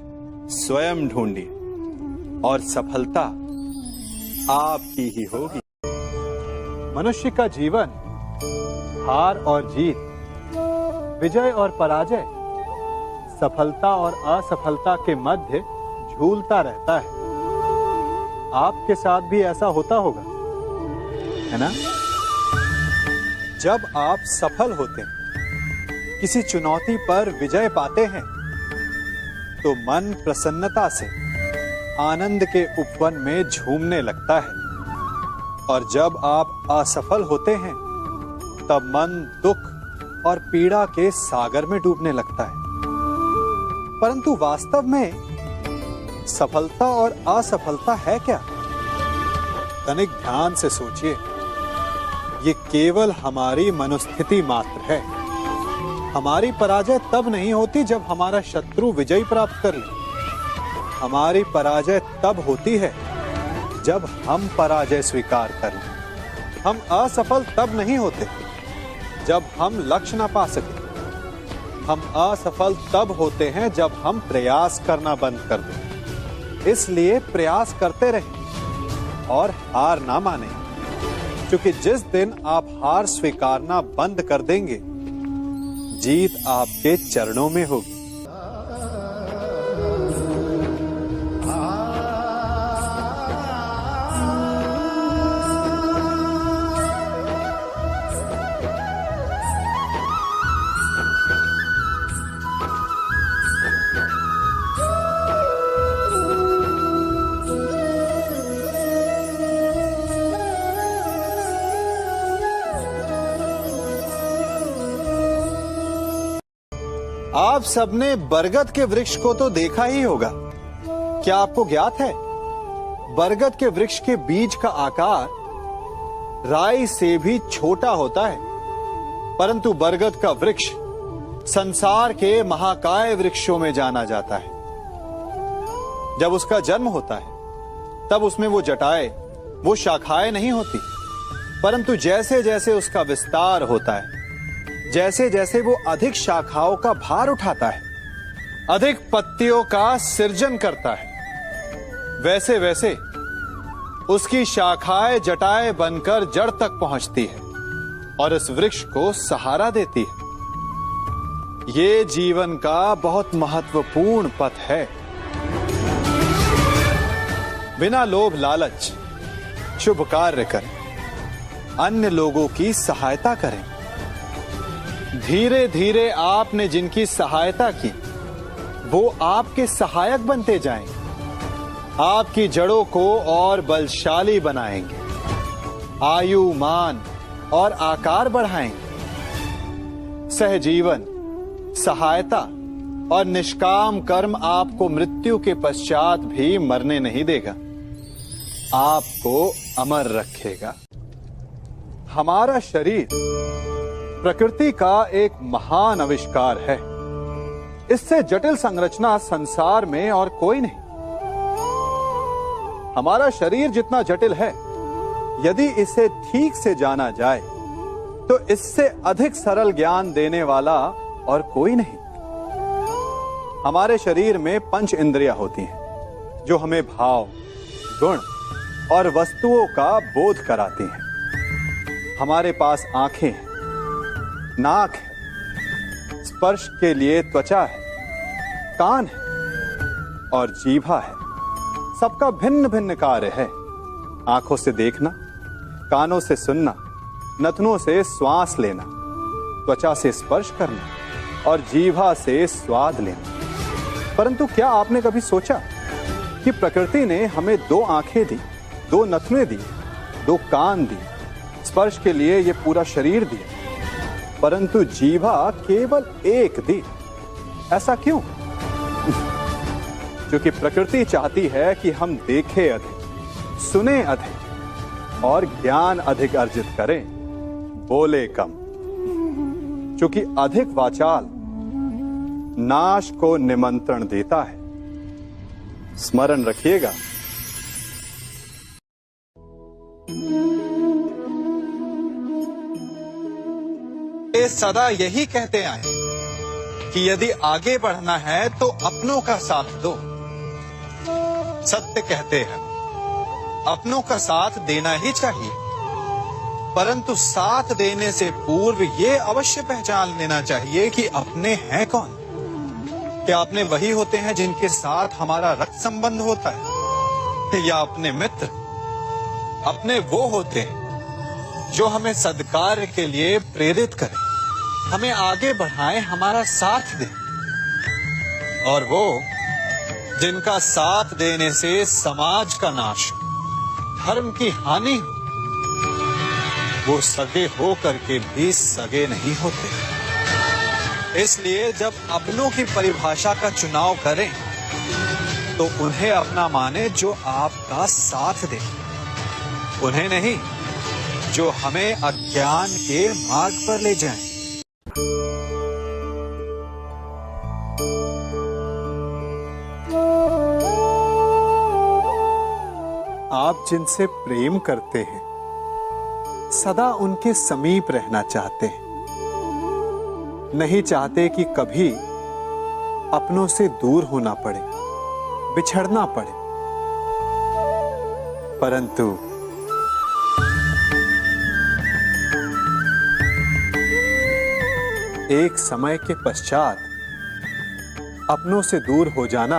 स्वयं ढूंढिए और सफलता आपकी ही होगी। मनुष्य का जीवन हार और जीत, विजय और पराजय, सफलता और असफलता के मध्य झूलता रहता है। आपके साथ भी ऐसा होता होगा। है ना? जब आप सफल होते हैं, किसी चुनौती पर विजय पाते हैं, तो मन प्रसन्नता से आनंद के उपवन में झूमने लगता है। और जब आप असफल होते हैं, तब मन दुख और पीड़ा के सागर में डूबने लगता है। परंतु वास्तव में सफलता और असफलता है क्या? तनिक ध्यान से सोचिए। ये केवल हमारी मनोस्थिति मात्र है। हमारी पराजय तब नहीं होती जब हमारा शत्रु विजय प्राप्त कर ले। हमारी पराजय तब होती है जब हम पराजय स्वीकार कर लें। हम असफल तब नहीं होते जब हम लक्ष्य ना पा सके। हम असफल तब होते हैं जब हम प्रयास करना बंद कर दें। इसलिए प्रयास करते रहें और हार ना माने, क्योंकि जिस दिन आप हार स्वीकारना बंद कर देंगे, जीत आपके चरणों में होगी। आप सबने बरगद के वृक्ष को तो देखा ही होगा। क्या आपको ज्ञात है, बरगद के वृक्ष के बीज का आकार राई से भी छोटा होता है, परंतु बरगद का वृक्ष संसार के महाकाय वृक्षों में जाना जाता है। जब उसका जन्म होता है, तब उसमें वो जटाएं, वो शाखाएं नहीं होती, परंतु जैसे जैसे उसका विस्तार होता है, जैसे जैसे वो अधिक शाखाओं का भार उठाता है, अधिक पत्तियों का सृजन करता है, वैसे वैसे उसकी शाखाएं जटाएं बनकर जड़ तक पहुंचती है और इस वृक्ष को सहारा देती है। ये जीवन का बहुत महत्वपूर्ण पथ है। बिना लोभ लालच शुभ कार्य करें, अन्य लोगों की सहायता करें। धीरे धीरे आपने जिनकी सहायता की, वो आपके सहायक बनते जाएं, आपकी जड़ों को और बलशाली बनाएंगे, आयु मान और आकार बढ़ाएंगे। सहजीवन, सहायता और निष्काम कर्म आपको मृत्यु के पश्चात भी मरने नहीं देगा, आपको अमर रखेगा। हमारा शरीर प्रकृति का एक महान आविष्कार है। इससे जटिल संरचना संसार में और कोई नहीं। हमारा शरीर जितना जटिल है, यदि इसे ठीक से जाना जाए, तो इससे अधिक सरल ज्ञान देने वाला और कोई नहीं। हमारे शरीर में 5 इंद्रियां होती हैं, जो हमें भाव, गुण और वस्तुओं का बोध कराती हैं। हमारे पास आंखें हैं, नाक है, स्पर्श के लिए त्वचा है, कान है और जीभा है। सबका भिन्न भिन्न कार्य है। आंखों से देखना, कानों से सुनना, नथनों से श्वास लेना, त्वचा से स्पर्श करना और जीभा से स्वाद लेना। परंतु क्या आपने कभी सोचा कि प्रकृति ने हमें 2 आंखें दी, 2 नथने दी, 2 कान दी, स्पर्श के लिए ये पूरा शरीर दिया, परंतु जीभा केवल 1 दी? ऐसा क्यों? क्योंकि प्रकृति चाहती है कि हम देखें अधिक, सुने अधिक और ज्ञान अधिक अर्जित करें, बोले कम। क्योंकि अधिक वाचाल नाश को निमंत्रण देता है। स्मरण रखिएगा। ये सदा यही कहते आए कि यदि आगे बढ़ना है तो अपनों का साथ दो। सत्य कहते हैं, अपनों का साथ देना ही चाहिए, परंतु साथ देने से पूर्व ये अवश्य पहचान लेना चाहिए कि अपने हैं कौन। क्या अपने वही होते हैं जिनके साथ हमारा रक्त संबंध होता है, या अपने मित्र? अपने वो होते हैं जो हमें सद्कार्य के लिए प्रेरित करे, हमें आगे बढ़ाए, हमारा साथ दे। और वो जिनका साथ देने से समाज का नाश, धर्म की हानि हो, वो सगे हो करके भी सगे नहीं होते। इसलिए जब अपनों की परिभाषा का चुनाव करें तो उन्हें अपना माने जो आपका साथ दे, उन्हें नहीं जो हमें अज्ञान के मार्ग पर ले जाएं। आप जिनसे प्रेम करते हैं सदा उनके समीप रहना चाहते हैं, नहीं चाहते कि कभी अपनों से दूर होना पड़े, बिछड़ना पड़े। परंतु एक समय के पश्चात अपनों से दूर हो जाना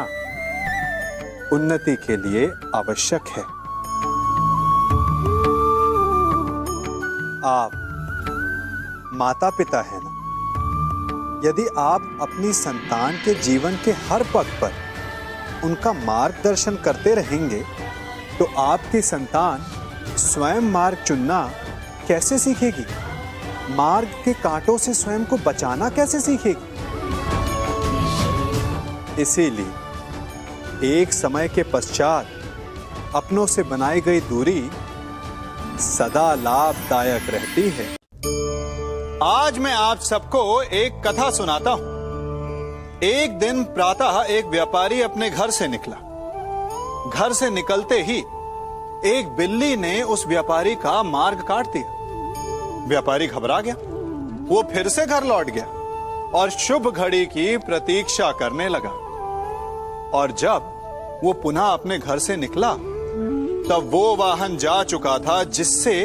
उन्नति के लिए आवश्यक है। आप माता पिता हैं ना, यदि आप अपनी संतान के जीवन के हर पग पर उनका मार्गदर्शन करते रहेंगे तो आपकी संतान स्वयं मार्ग चुनना कैसे सीखेगी? मार्ग के कांटों से स्वयं को बचाना कैसे सीखेगी? इसीलिए एक समय के पश्चात अपनों से बनाई गई दूरी सदा लाभदायक रहती है। आज मैं आप सबको एक कथा सुनाता हूं। एक दिन प्रातः एक व्यापारी अपने घर से निकला। घर से निकलते ही एक बिल्ली ने उस व्यापारी का मार्ग काट दिया। व्यापारी घबरा गया, वो फिर से घर लौट गया और शुभ घड़ी की प्रतीक्षा करने लगा। और जब वो पुनः अपने घर से निकला तब वो वाहन जा चुका था जिससे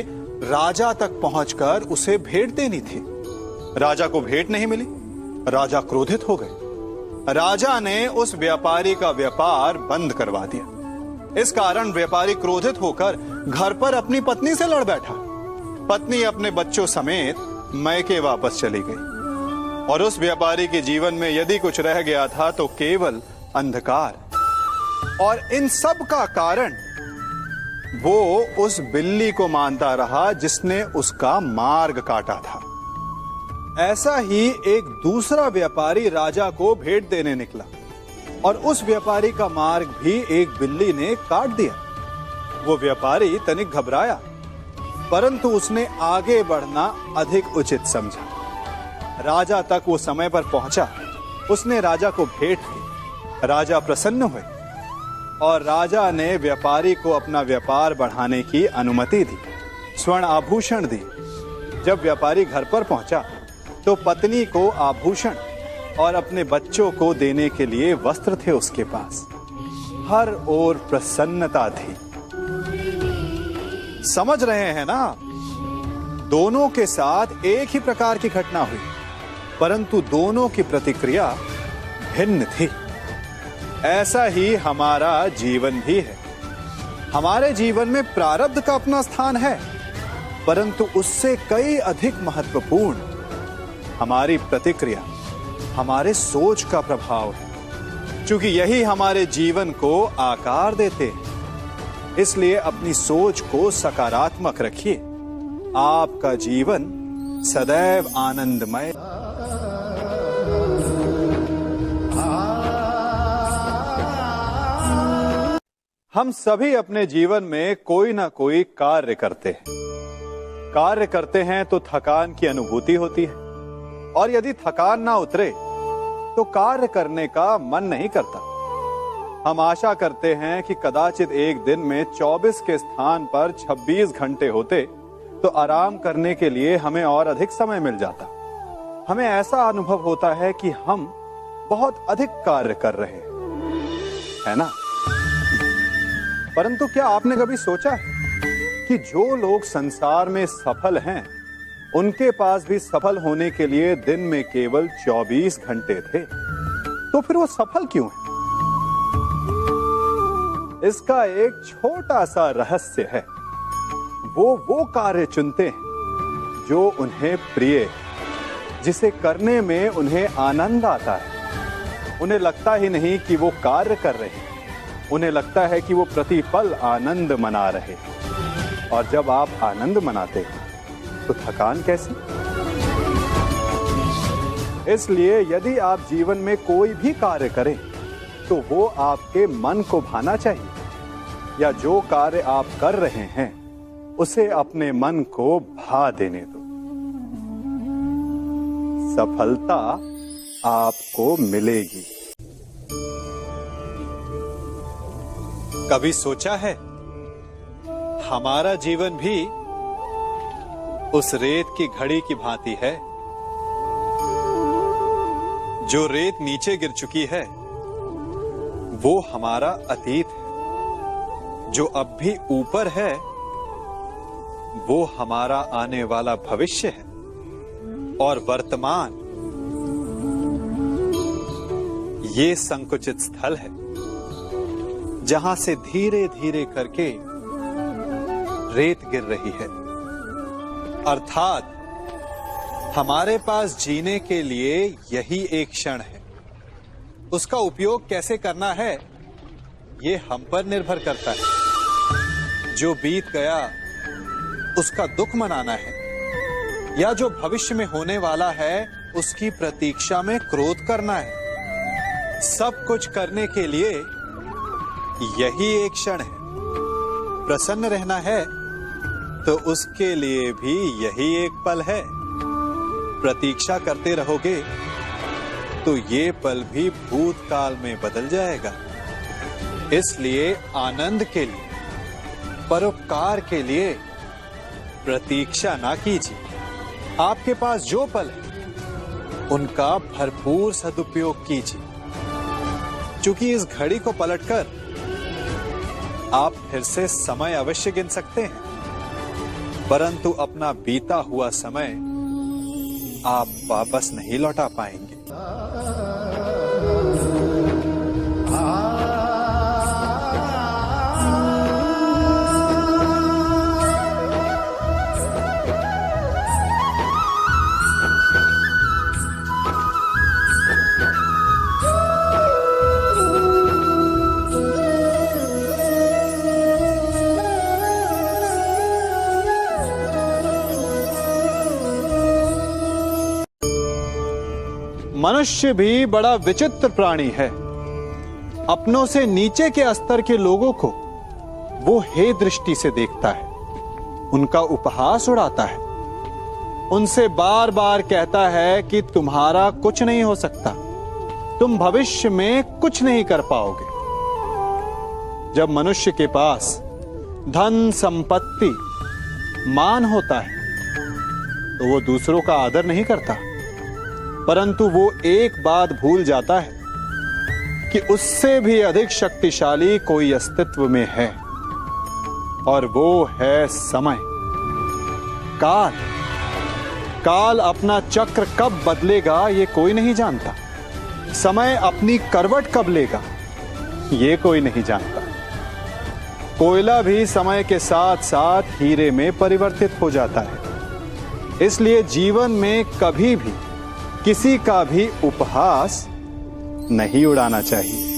राजा तक पहुंचकर उसे भेंट देनी थी। राजा को भेंट नहीं मिली। राजा क्रोधित हो गए। राजा ने उस व्यापारी का व्यापार बंद करवा दिया। इस कारण व्यापारी क्रोधित होकर घर पर अपनी पत्नी से लड़ बैठा। पत्नी अपने बच्चों समेत मैके वापस चली गई और उस व्यापारी के जीवन में यदि कुछ रह गया था तो केवल अंधकार। और इन सब का कारण वो उस बिल्ली को मानता रहा जिसने उसका मार्ग काटा था। ऐसा ही एक दूसरा व्यापारी राजा को भेंट देने निकला और उस व्यापारी का मार्ग भी एक बिल्ली ने काट दिया। वो व्यापारी तनिक घबराया, परंतु उसने आगे बढ़ना अधिक उचित समझा। राजा तक वो समय पर पहुंचा। उसने राजा को भेंट दी। राजा प्रसन्न हुए और राजा ने व्यापारी को अपना व्यापार बढ़ाने की अनुमति दी, स्वर्ण आभूषण दी। जब व्यापारी घर पर पहुंचा तो पत्नी को आभूषण और अपने बच्चों को देने के लिए वस्त्र थे उसके पास। हर ओर प्रसन्नता थी। समझ रहे हैं ना? दोनों के साथ एक ही प्रकार की घटना हुई, परंतु दोनों की प्रतिक्रिया भिन्न थी। ऐसा ही हमारा जीवन भी है। हमारे जीवन में प्रारब्ध का अपना स्थान है, परंतु उससे कई अधिक महत्वपूर्ण हमारी प्रतिक्रिया, हमारे सोच का प्रभाव है, क्योंकि यही हमारे जीवन को आकार देते हैं। इसलिए अपनी सोच को सकारात्मक रखिए। आपका जीवन सदैव आनंदमय। हम सभी अपने जीवन में कोई ना कोई कार्य करते हैं। कार्य करते हैं तो थकान की अनुभूति होती है और यदि थकान ना उतरे तो कार्य करने का मन नहीं करता। हम आशा करते हैं कि कदाचित एक दिन में 24 के स्थान पर 26 घंटे होते तो आराम करने के लिए हमें और अधिक समय मिल जाता। हमें ऐसा अनुभव होता है कि हम बहुत अधिक कार्य कर रहे हैं, है ना? परंतु क्या आपने कभी सोचा है कि जो लोग संसार में सफल हैं, उनके पास भी सफल होने के लिए दिन में केवल 24 घंटे थे, तो फिर वो सफल क्यों है? इसका एक छोटा सा रहस्य है। वो कार्य चुनते हैं जो उन्हें प्रिय है, जिसे करने में उन्हें आनंद आता है। उन्हें लगता ही नहीं कि वो कार्य कर रहे हैं, उन्हें लगता है कि वो प्रतिपल आनंद मना रहे हैं। और जब आप आनंद मनाते हैं तो थकान कैसी? इसलिए यदि आप जीवन में कोई भी कार्य करें तो वो आपके मन को भाना चाहिए, या जो कार्य आप कर रहे हैं उसे अपने मन को भा देने दो। सफलता आपको मिलेगी। कभी सोचा है हमारा जीवन भी उस रेत की घड़ी की भांति है? जो रेत नीचे गिर चुकी है वो हमारा अतीत है, जो अब भी ऊपर है वो हमारा आने वाला भविष्य है, और वर्तमान ये संकुचित स्थल है जहां से धीरे धीरे करके रेत गिर रही है। अर्थात हमारे पास जीने के लिए यही एक क्षण है। उसका उपयोग कैसे करना है ये हम पर निर्भर करता है। जो बीत गया उसका दुख मनाना है, या जो भविष्य में होने वाला है उसकी प्रतीक्षा में क्रोध करना है। सब कुछ करने के लिए यही एक क्षण है। प्रसन्न रहना है तो उसके लिए भी यही एक पल है। प्रतीक्षा करते रहोगे तो ये पल भी भूतकाल में बदल जाएगा। इसलिए आनंद के लिए, परोपकार के लिए प्रतीक्षा ना कीजिए। आपके पास जो पल है उनका भरपूर सदुपयोग कीजिए, क्योंकि इस घड़ी को पलटकर आप फिर से समय अवश्य गिन सकते हैं, परंतु अपना बीता हुआ समय आप वापस नहीं लौटा पाएंगे। मनुष्य भी बड़ा विचित्र प्राणी है। अपनों से नीचे के स्तर के लोगों को वो हे दृष्टि से देखता है, उनका उपहास उड़ाता है, उनसे बार बार कहता है कि तुम्हारा कुछ नहीं हो सकता, तुम भविष्य में कुछ नहीं कर पाओगे। जब मनुष्य के पास धन, संपत्ति, मान होता है तो वो दूसरों का आदर नहीं करता, परंतु वो एक बात भूल जाता है कि उससे भी अधिक शक्तिशाली कोई अस्तित्व में है, और वो है समय। काल। काल अपना चक्र कब बदलेगा ये कोई नहीं जानता। समय अपनी करवट कब लेगा ये कोई नहीं जानता। कोयला भी समय के साथ साथ हीरे में परिवर्तित हो जाता है। इसलिए जीवन में कभी भी किसी का भी उपहास नहीं उड़ाना चाहिए।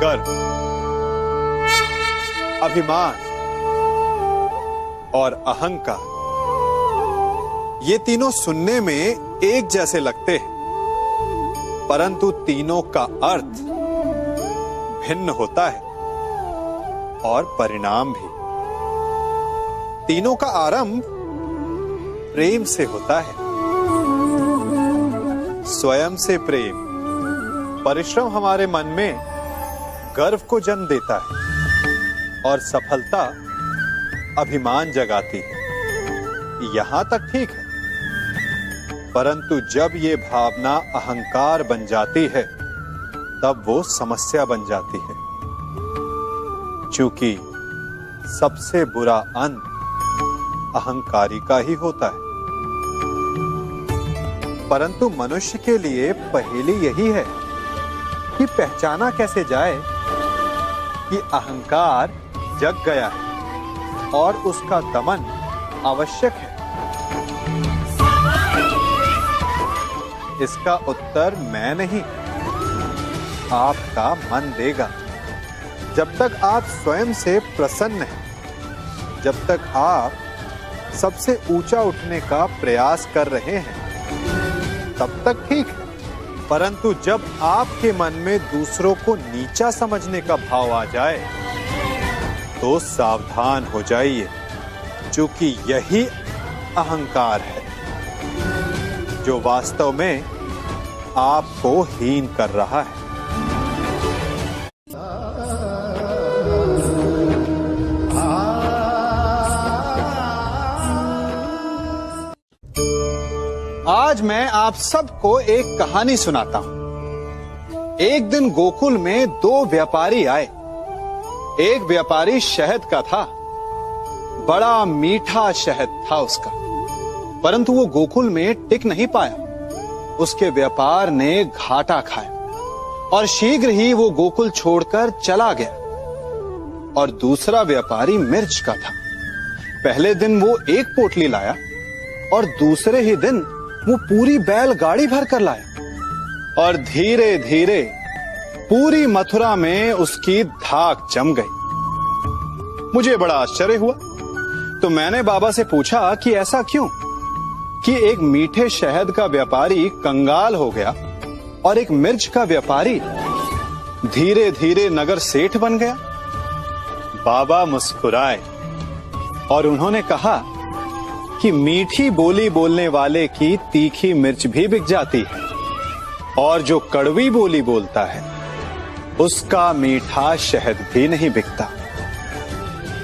गर्व, अभिमान और अहंकार, ये तीनों सुनने में एक जैसे लगते हैं, परंतु तीनों का अर्थ भिन्न होता है और परिणाम भी। तीनों का आरंभ प्रेम से होता है। स्वयं से प्रेम, परिश्रम हमारे मन में गर्व को जन्म देता है और सफलता अभिमान जगाती है। यहां तक ठीक है, परंतु जब ये भावना अहंकार बन जाती है तब वो समस्या बन जाती है, क्योंकि सबसे बुरा अंत अहंकारी का ही होता है। परंतु मनुष्य के लिए पहेली यही है कि पहचाना कैसे जाए कि अहंकार जग गया है और उसका दमन आवश्यक है। इसका उत्तर मैं नहीं, आपका मन देगा। जब तक आप स्वयं से प्रसन्न हैं, जब तक आप सबसे ऊंचा उठने का प्रयास कर रहे हैं, तब तक ठीक है। परंतु जब आपके मन में दूसरों को नीचा समझने का भाव आ जाए तो सावधान हो जाइए, क्योंकि यही अहंकार है जो वास्तव में आपको हीन कर रहा है। आज मैं आप सबको एक कहानी सुनाता हूं। एक दिन गोकुल में दो व्यापारी आए। एक व्यापारी शहद का था, बड़ा मीठा शहद था उसका, परंतु वो गोकुल में टिक नहीं पाया। उसके व्यापार ने घाटा खाया और शीघ्र ही वो गोकुल छोड़कर चला गया। और दूसरा व्यापारी मिर्च का था। पहले दिन वो एक पोटली लाया और दूसरे ही दिन वो पूरी बैलगाड़ी भर कर लाया और धीरे धीरे पूरी मथुरा में उसकी धाक जम गई। मुझे बड़ा आश्चर्य हुआ, तो मैंने बाबा से पूछा कि ऐसा क्यों कि एक मीठे शहद का व्यापारी कंगाल हो गया और एक मिर्च का व्यापारी धीरे धीरे नगर सेठ बन गया। बाबा मुस्कुराए और उन्होंने कहा कि मीठी बोली बोलने वाले की तीखी मिर्च भी बिक जाती है और जो कड़वी बोली बोलता है उसका मीठा शहद भी नहीं बिकता।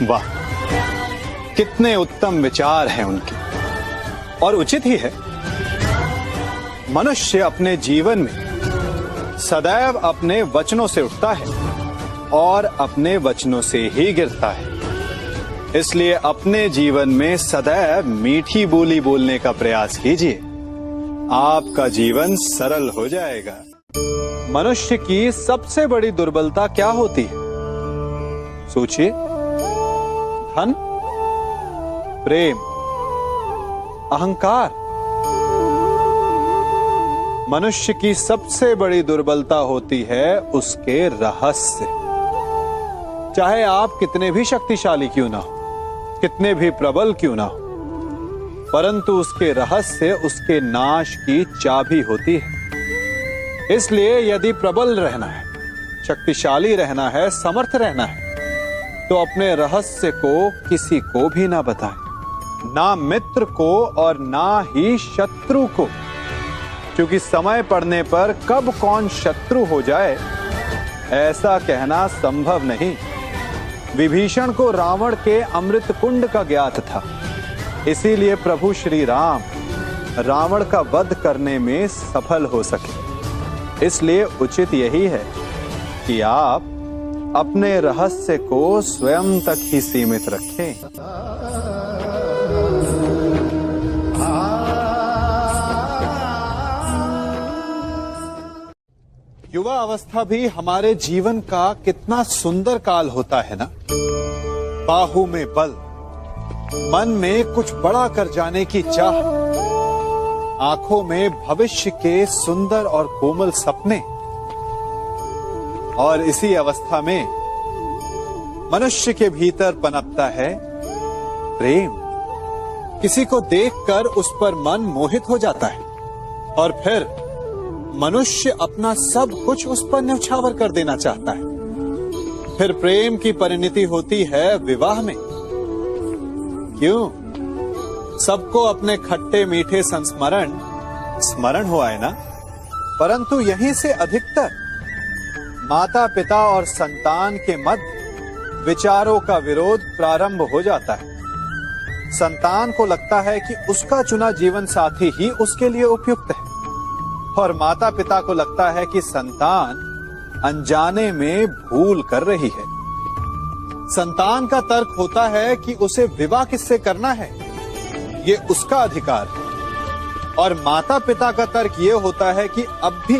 वाह, कितने उत्तम विचार हैं उनके, और उचित ही है। मनुष्य अपने जीवन में सदैव अपने वचनों से उठता है और अपने वचनों से ही गिरता है। इसलिए अपने जीवन में सदैव मीठी बोली बोलने का प्रयास कीजिए, आपका जीवन सरल हो जाएगा। मनुष्य की सबसे बड़ी दुर्बलता क्या होती है? सोचिए। धन, प्रेम, अहंकार। मनुष्य की सबसे बड़ी दुर्बलता होती है उसके रहस्य। चाहे आप कितने भी शक्तिशाली क्यों ना हो, कितने भी प्रबल क्यों ना हो, परंतु उसके रहस्य उसके नाश की चाबी होती है। इसलिए यदि प्रबल रहना है, शक्तिशाली रहना है, समर्थ रहना है, तो अपने रहस्य को किसी को भी ना बताएं, ना मित्र को और ना ही शत्रु को, क्योंकि समय पड़ने पर कब कौन शत्रु हो जाए ऐसा कहना संभव नहीं। विभीषण को रावण के अमृत कुंड का ज्ञात था, इसीलिए प्रभु श्री राम रावण का वध करने में सफल हो सके। इसलिए उचित यही है कि आप अपने रहस्य को स्वयं तक ही सीमित रखें। युवा अवस्था भी हमारे जीवन का कितना सुंदर काल होता है ना। बाहु में बल, मन में कुछ बड़ा कर जाने की चाह, आंखों में भविष्य के सुंदर और कोमल सपने। और इसी अवस्था में मनुष्य के भीतर पनपता है प्रेम। किसी को देखकर उस पर मन मोहित हो जाता है और फिर मनुष्य अपना सब कुछ उस पर न्यौछावर कर देना चाहता है। फिर प्रेम की परिणति होती है विवाह में। क्यों? सबको अपने खट्टे मीठे संस्मरण स्मरण हुआ है ना। परंतु यहीं से अधिकतर माता पिता और संतान के मध्य विचारों का विरोध प्रारंभ हो जाता है। संतान को लगता है कि उसका चुना जीवन साथी ही उसके लिए उपयुक्त है और माता पिता को लगता है कि संतान अनजाने में भूल कर रही है। संतान का तर्क होता है कि उसे विवाह किससे करना है, ये उसका अधिकार है। और माता पिता का तर्क ये होता है कि अब भी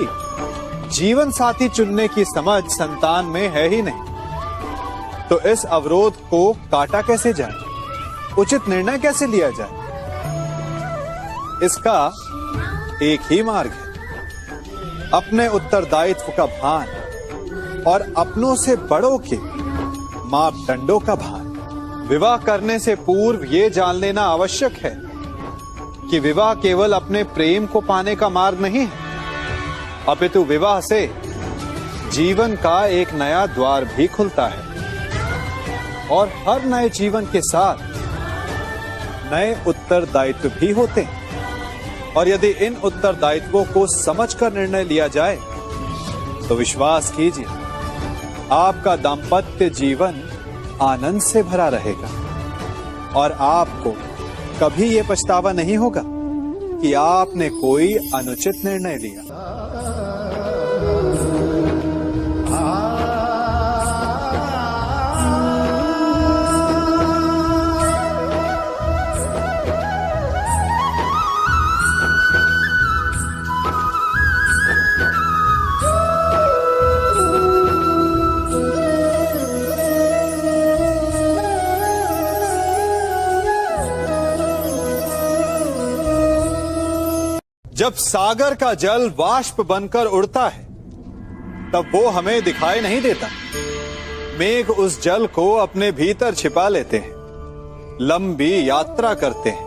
जीवन साथी चुनने की समझ संतान में है ही नहीं। तो इस अवरोध को काटा कैसे जाए, उचित निर्णय कैसे लिया जाए? इसका एक ही मार्ग है, अपने उत्तरदायित्व का भान और अपनों से बड़ों के मापदंडों का भान। विवाह करने से पूर्व ये जान लेना आवश्यक है कि विवाह केवल अपने प्रेम को पाने का मार्ग नहीं है, अपितु विवाह से जीवन का एक नया द्वार भी खुलता है और हर नए जीवन के साथ नए उत्तरदायित्व भी होते हैं। और यदि इन उत्तरदायित्वों को समझकर निर्णय लिया जाए तो विश्वास कीजिए, आपका दाम्पत्य जीवन आनंद से भरा रहेगा और आपको कभी ये पछतावा नहीं होगा कि आपने कोई अनुचित निर्णय लिया। जब सागर का जल वाष्प बनकर उड़ता है तब वो हमें दिखाई नहीं देता। मेघ उस जल को अपने भीतर छिपा लेते हैं, लंबी यात्रा करते हैं,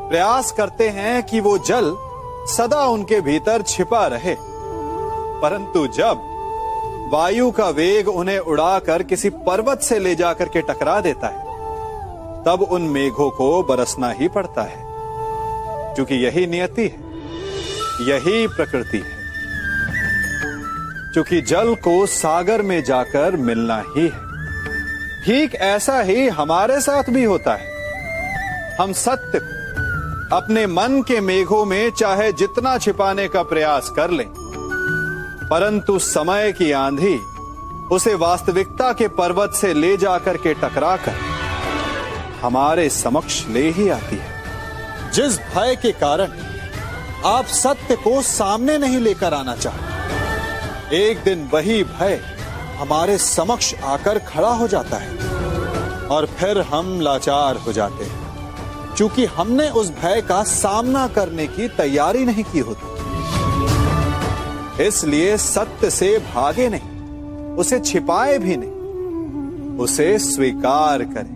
प्रयास करते हैं कि वो जल सदा उनके भीतर छिपा रहे। परंतु जब वायु का वेग उन्हें उड़ाकर किसी पर्वत से ले जाकर के टकरा देता है तब उन मेघों को बरसना ही पड़ता है, क्योंकि यही नियति है, यही प्रकृति है। क्योंकि जल को सागर में जाकर मिलना ही है। ठीक ऐसा ही हमारे साथ भी होता है। हम सत्य को अपने मन के मेघों में चाहे जितना छिपाने का प्रयास कर लें, परंतु समय की आंधी उसे वास्तविकता के पर्वत से ले जाकर के टकराकर हमारे समक्ष ले ही आती है। जिस भय के कारण आप सत्य को सामने नहीं लेकर आना चाहते, एक दिन वही भय हमारे समक्ष आकर खड़ा हो जाता है और फिर हम लाचार हो जाते हैं, क्योंकि हमने उस भय का सामना करने की तैयारी नहीं की होती। इसलिए सत्य से भागे नहीं, उसे छिपाए भी नहीं, उसे स्वीकार करें।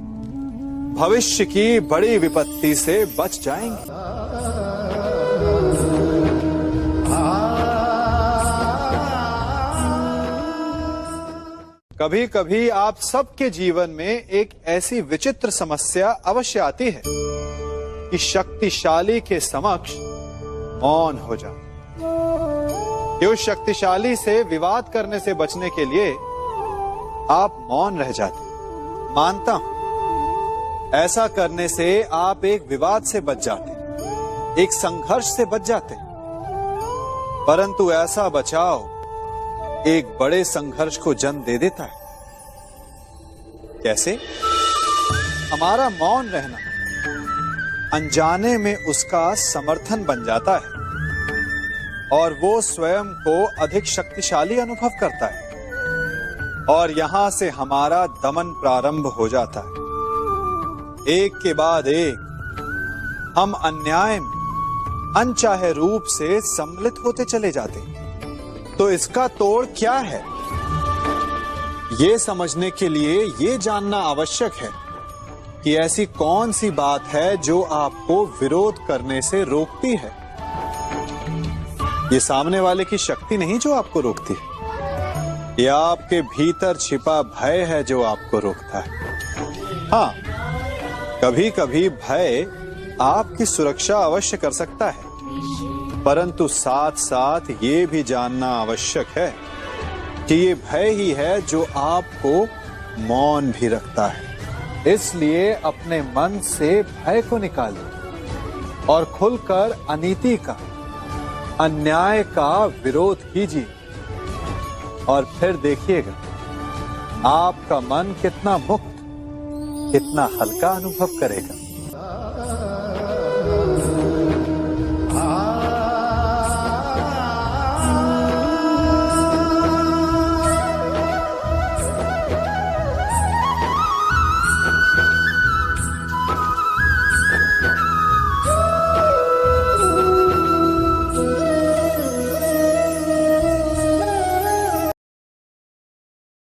भविष्य की बड़ी विपत्ति से बच जाएंगे। कभी कभी आप सबके जीवन में एक ऐसी विचित्र समस्या अवश्य आती है कि शक्तिशाली के समक्ष मौन हो जाए। उस शक्तिशाली से विवाद करने से बचने के लिए आप मौन रह जाते। मानता हूं, ऐसा करने से आप एक विवाद से बच जाते, एक संघर्ष से बच जाते। परंतु ऐसा बचाव एक बड़े संघर्ष को जन्म दे देता है। कैसे? हमारा मौन रहना अनजाने में उसका समर्थन बन जाता है और वो स्वयं को अधिक शक्तिशाली अनुभव करता है और यहां से हमारा दमन प्रारंभ हो जाता है। एक के बाद एक हम अन्याय में अनचाहे रूप से सम्मिलित होते चले जाते हैं। तो इसका तोड़ क्या है? ये समझने के लिए ये जानना आवश्यक है कि ऐसी कौन सी बात है जो आपको विरोध करने से रोकती है। ये सामने वाले की शक्ति नहीं जो आपको रोकती है, ये आपके भीतर छिपा भय है जो आपको रोकता है। हाँ, कभी कभी भय आपकी सुरक्षा अवश्य कर सकता है, परंतु साथ साथ ये भी जानना आवश्यक है कि ये भय ही है जो आपको मौन भी रखता है। इसलिए अपने मन से भय को निकालिए और खुलकर अनीति का, अन्याय का विरोध कीजिए और फिर देखिएगा आपका मन कितना मुक्त, कितना हल्का अनुभव करेगा।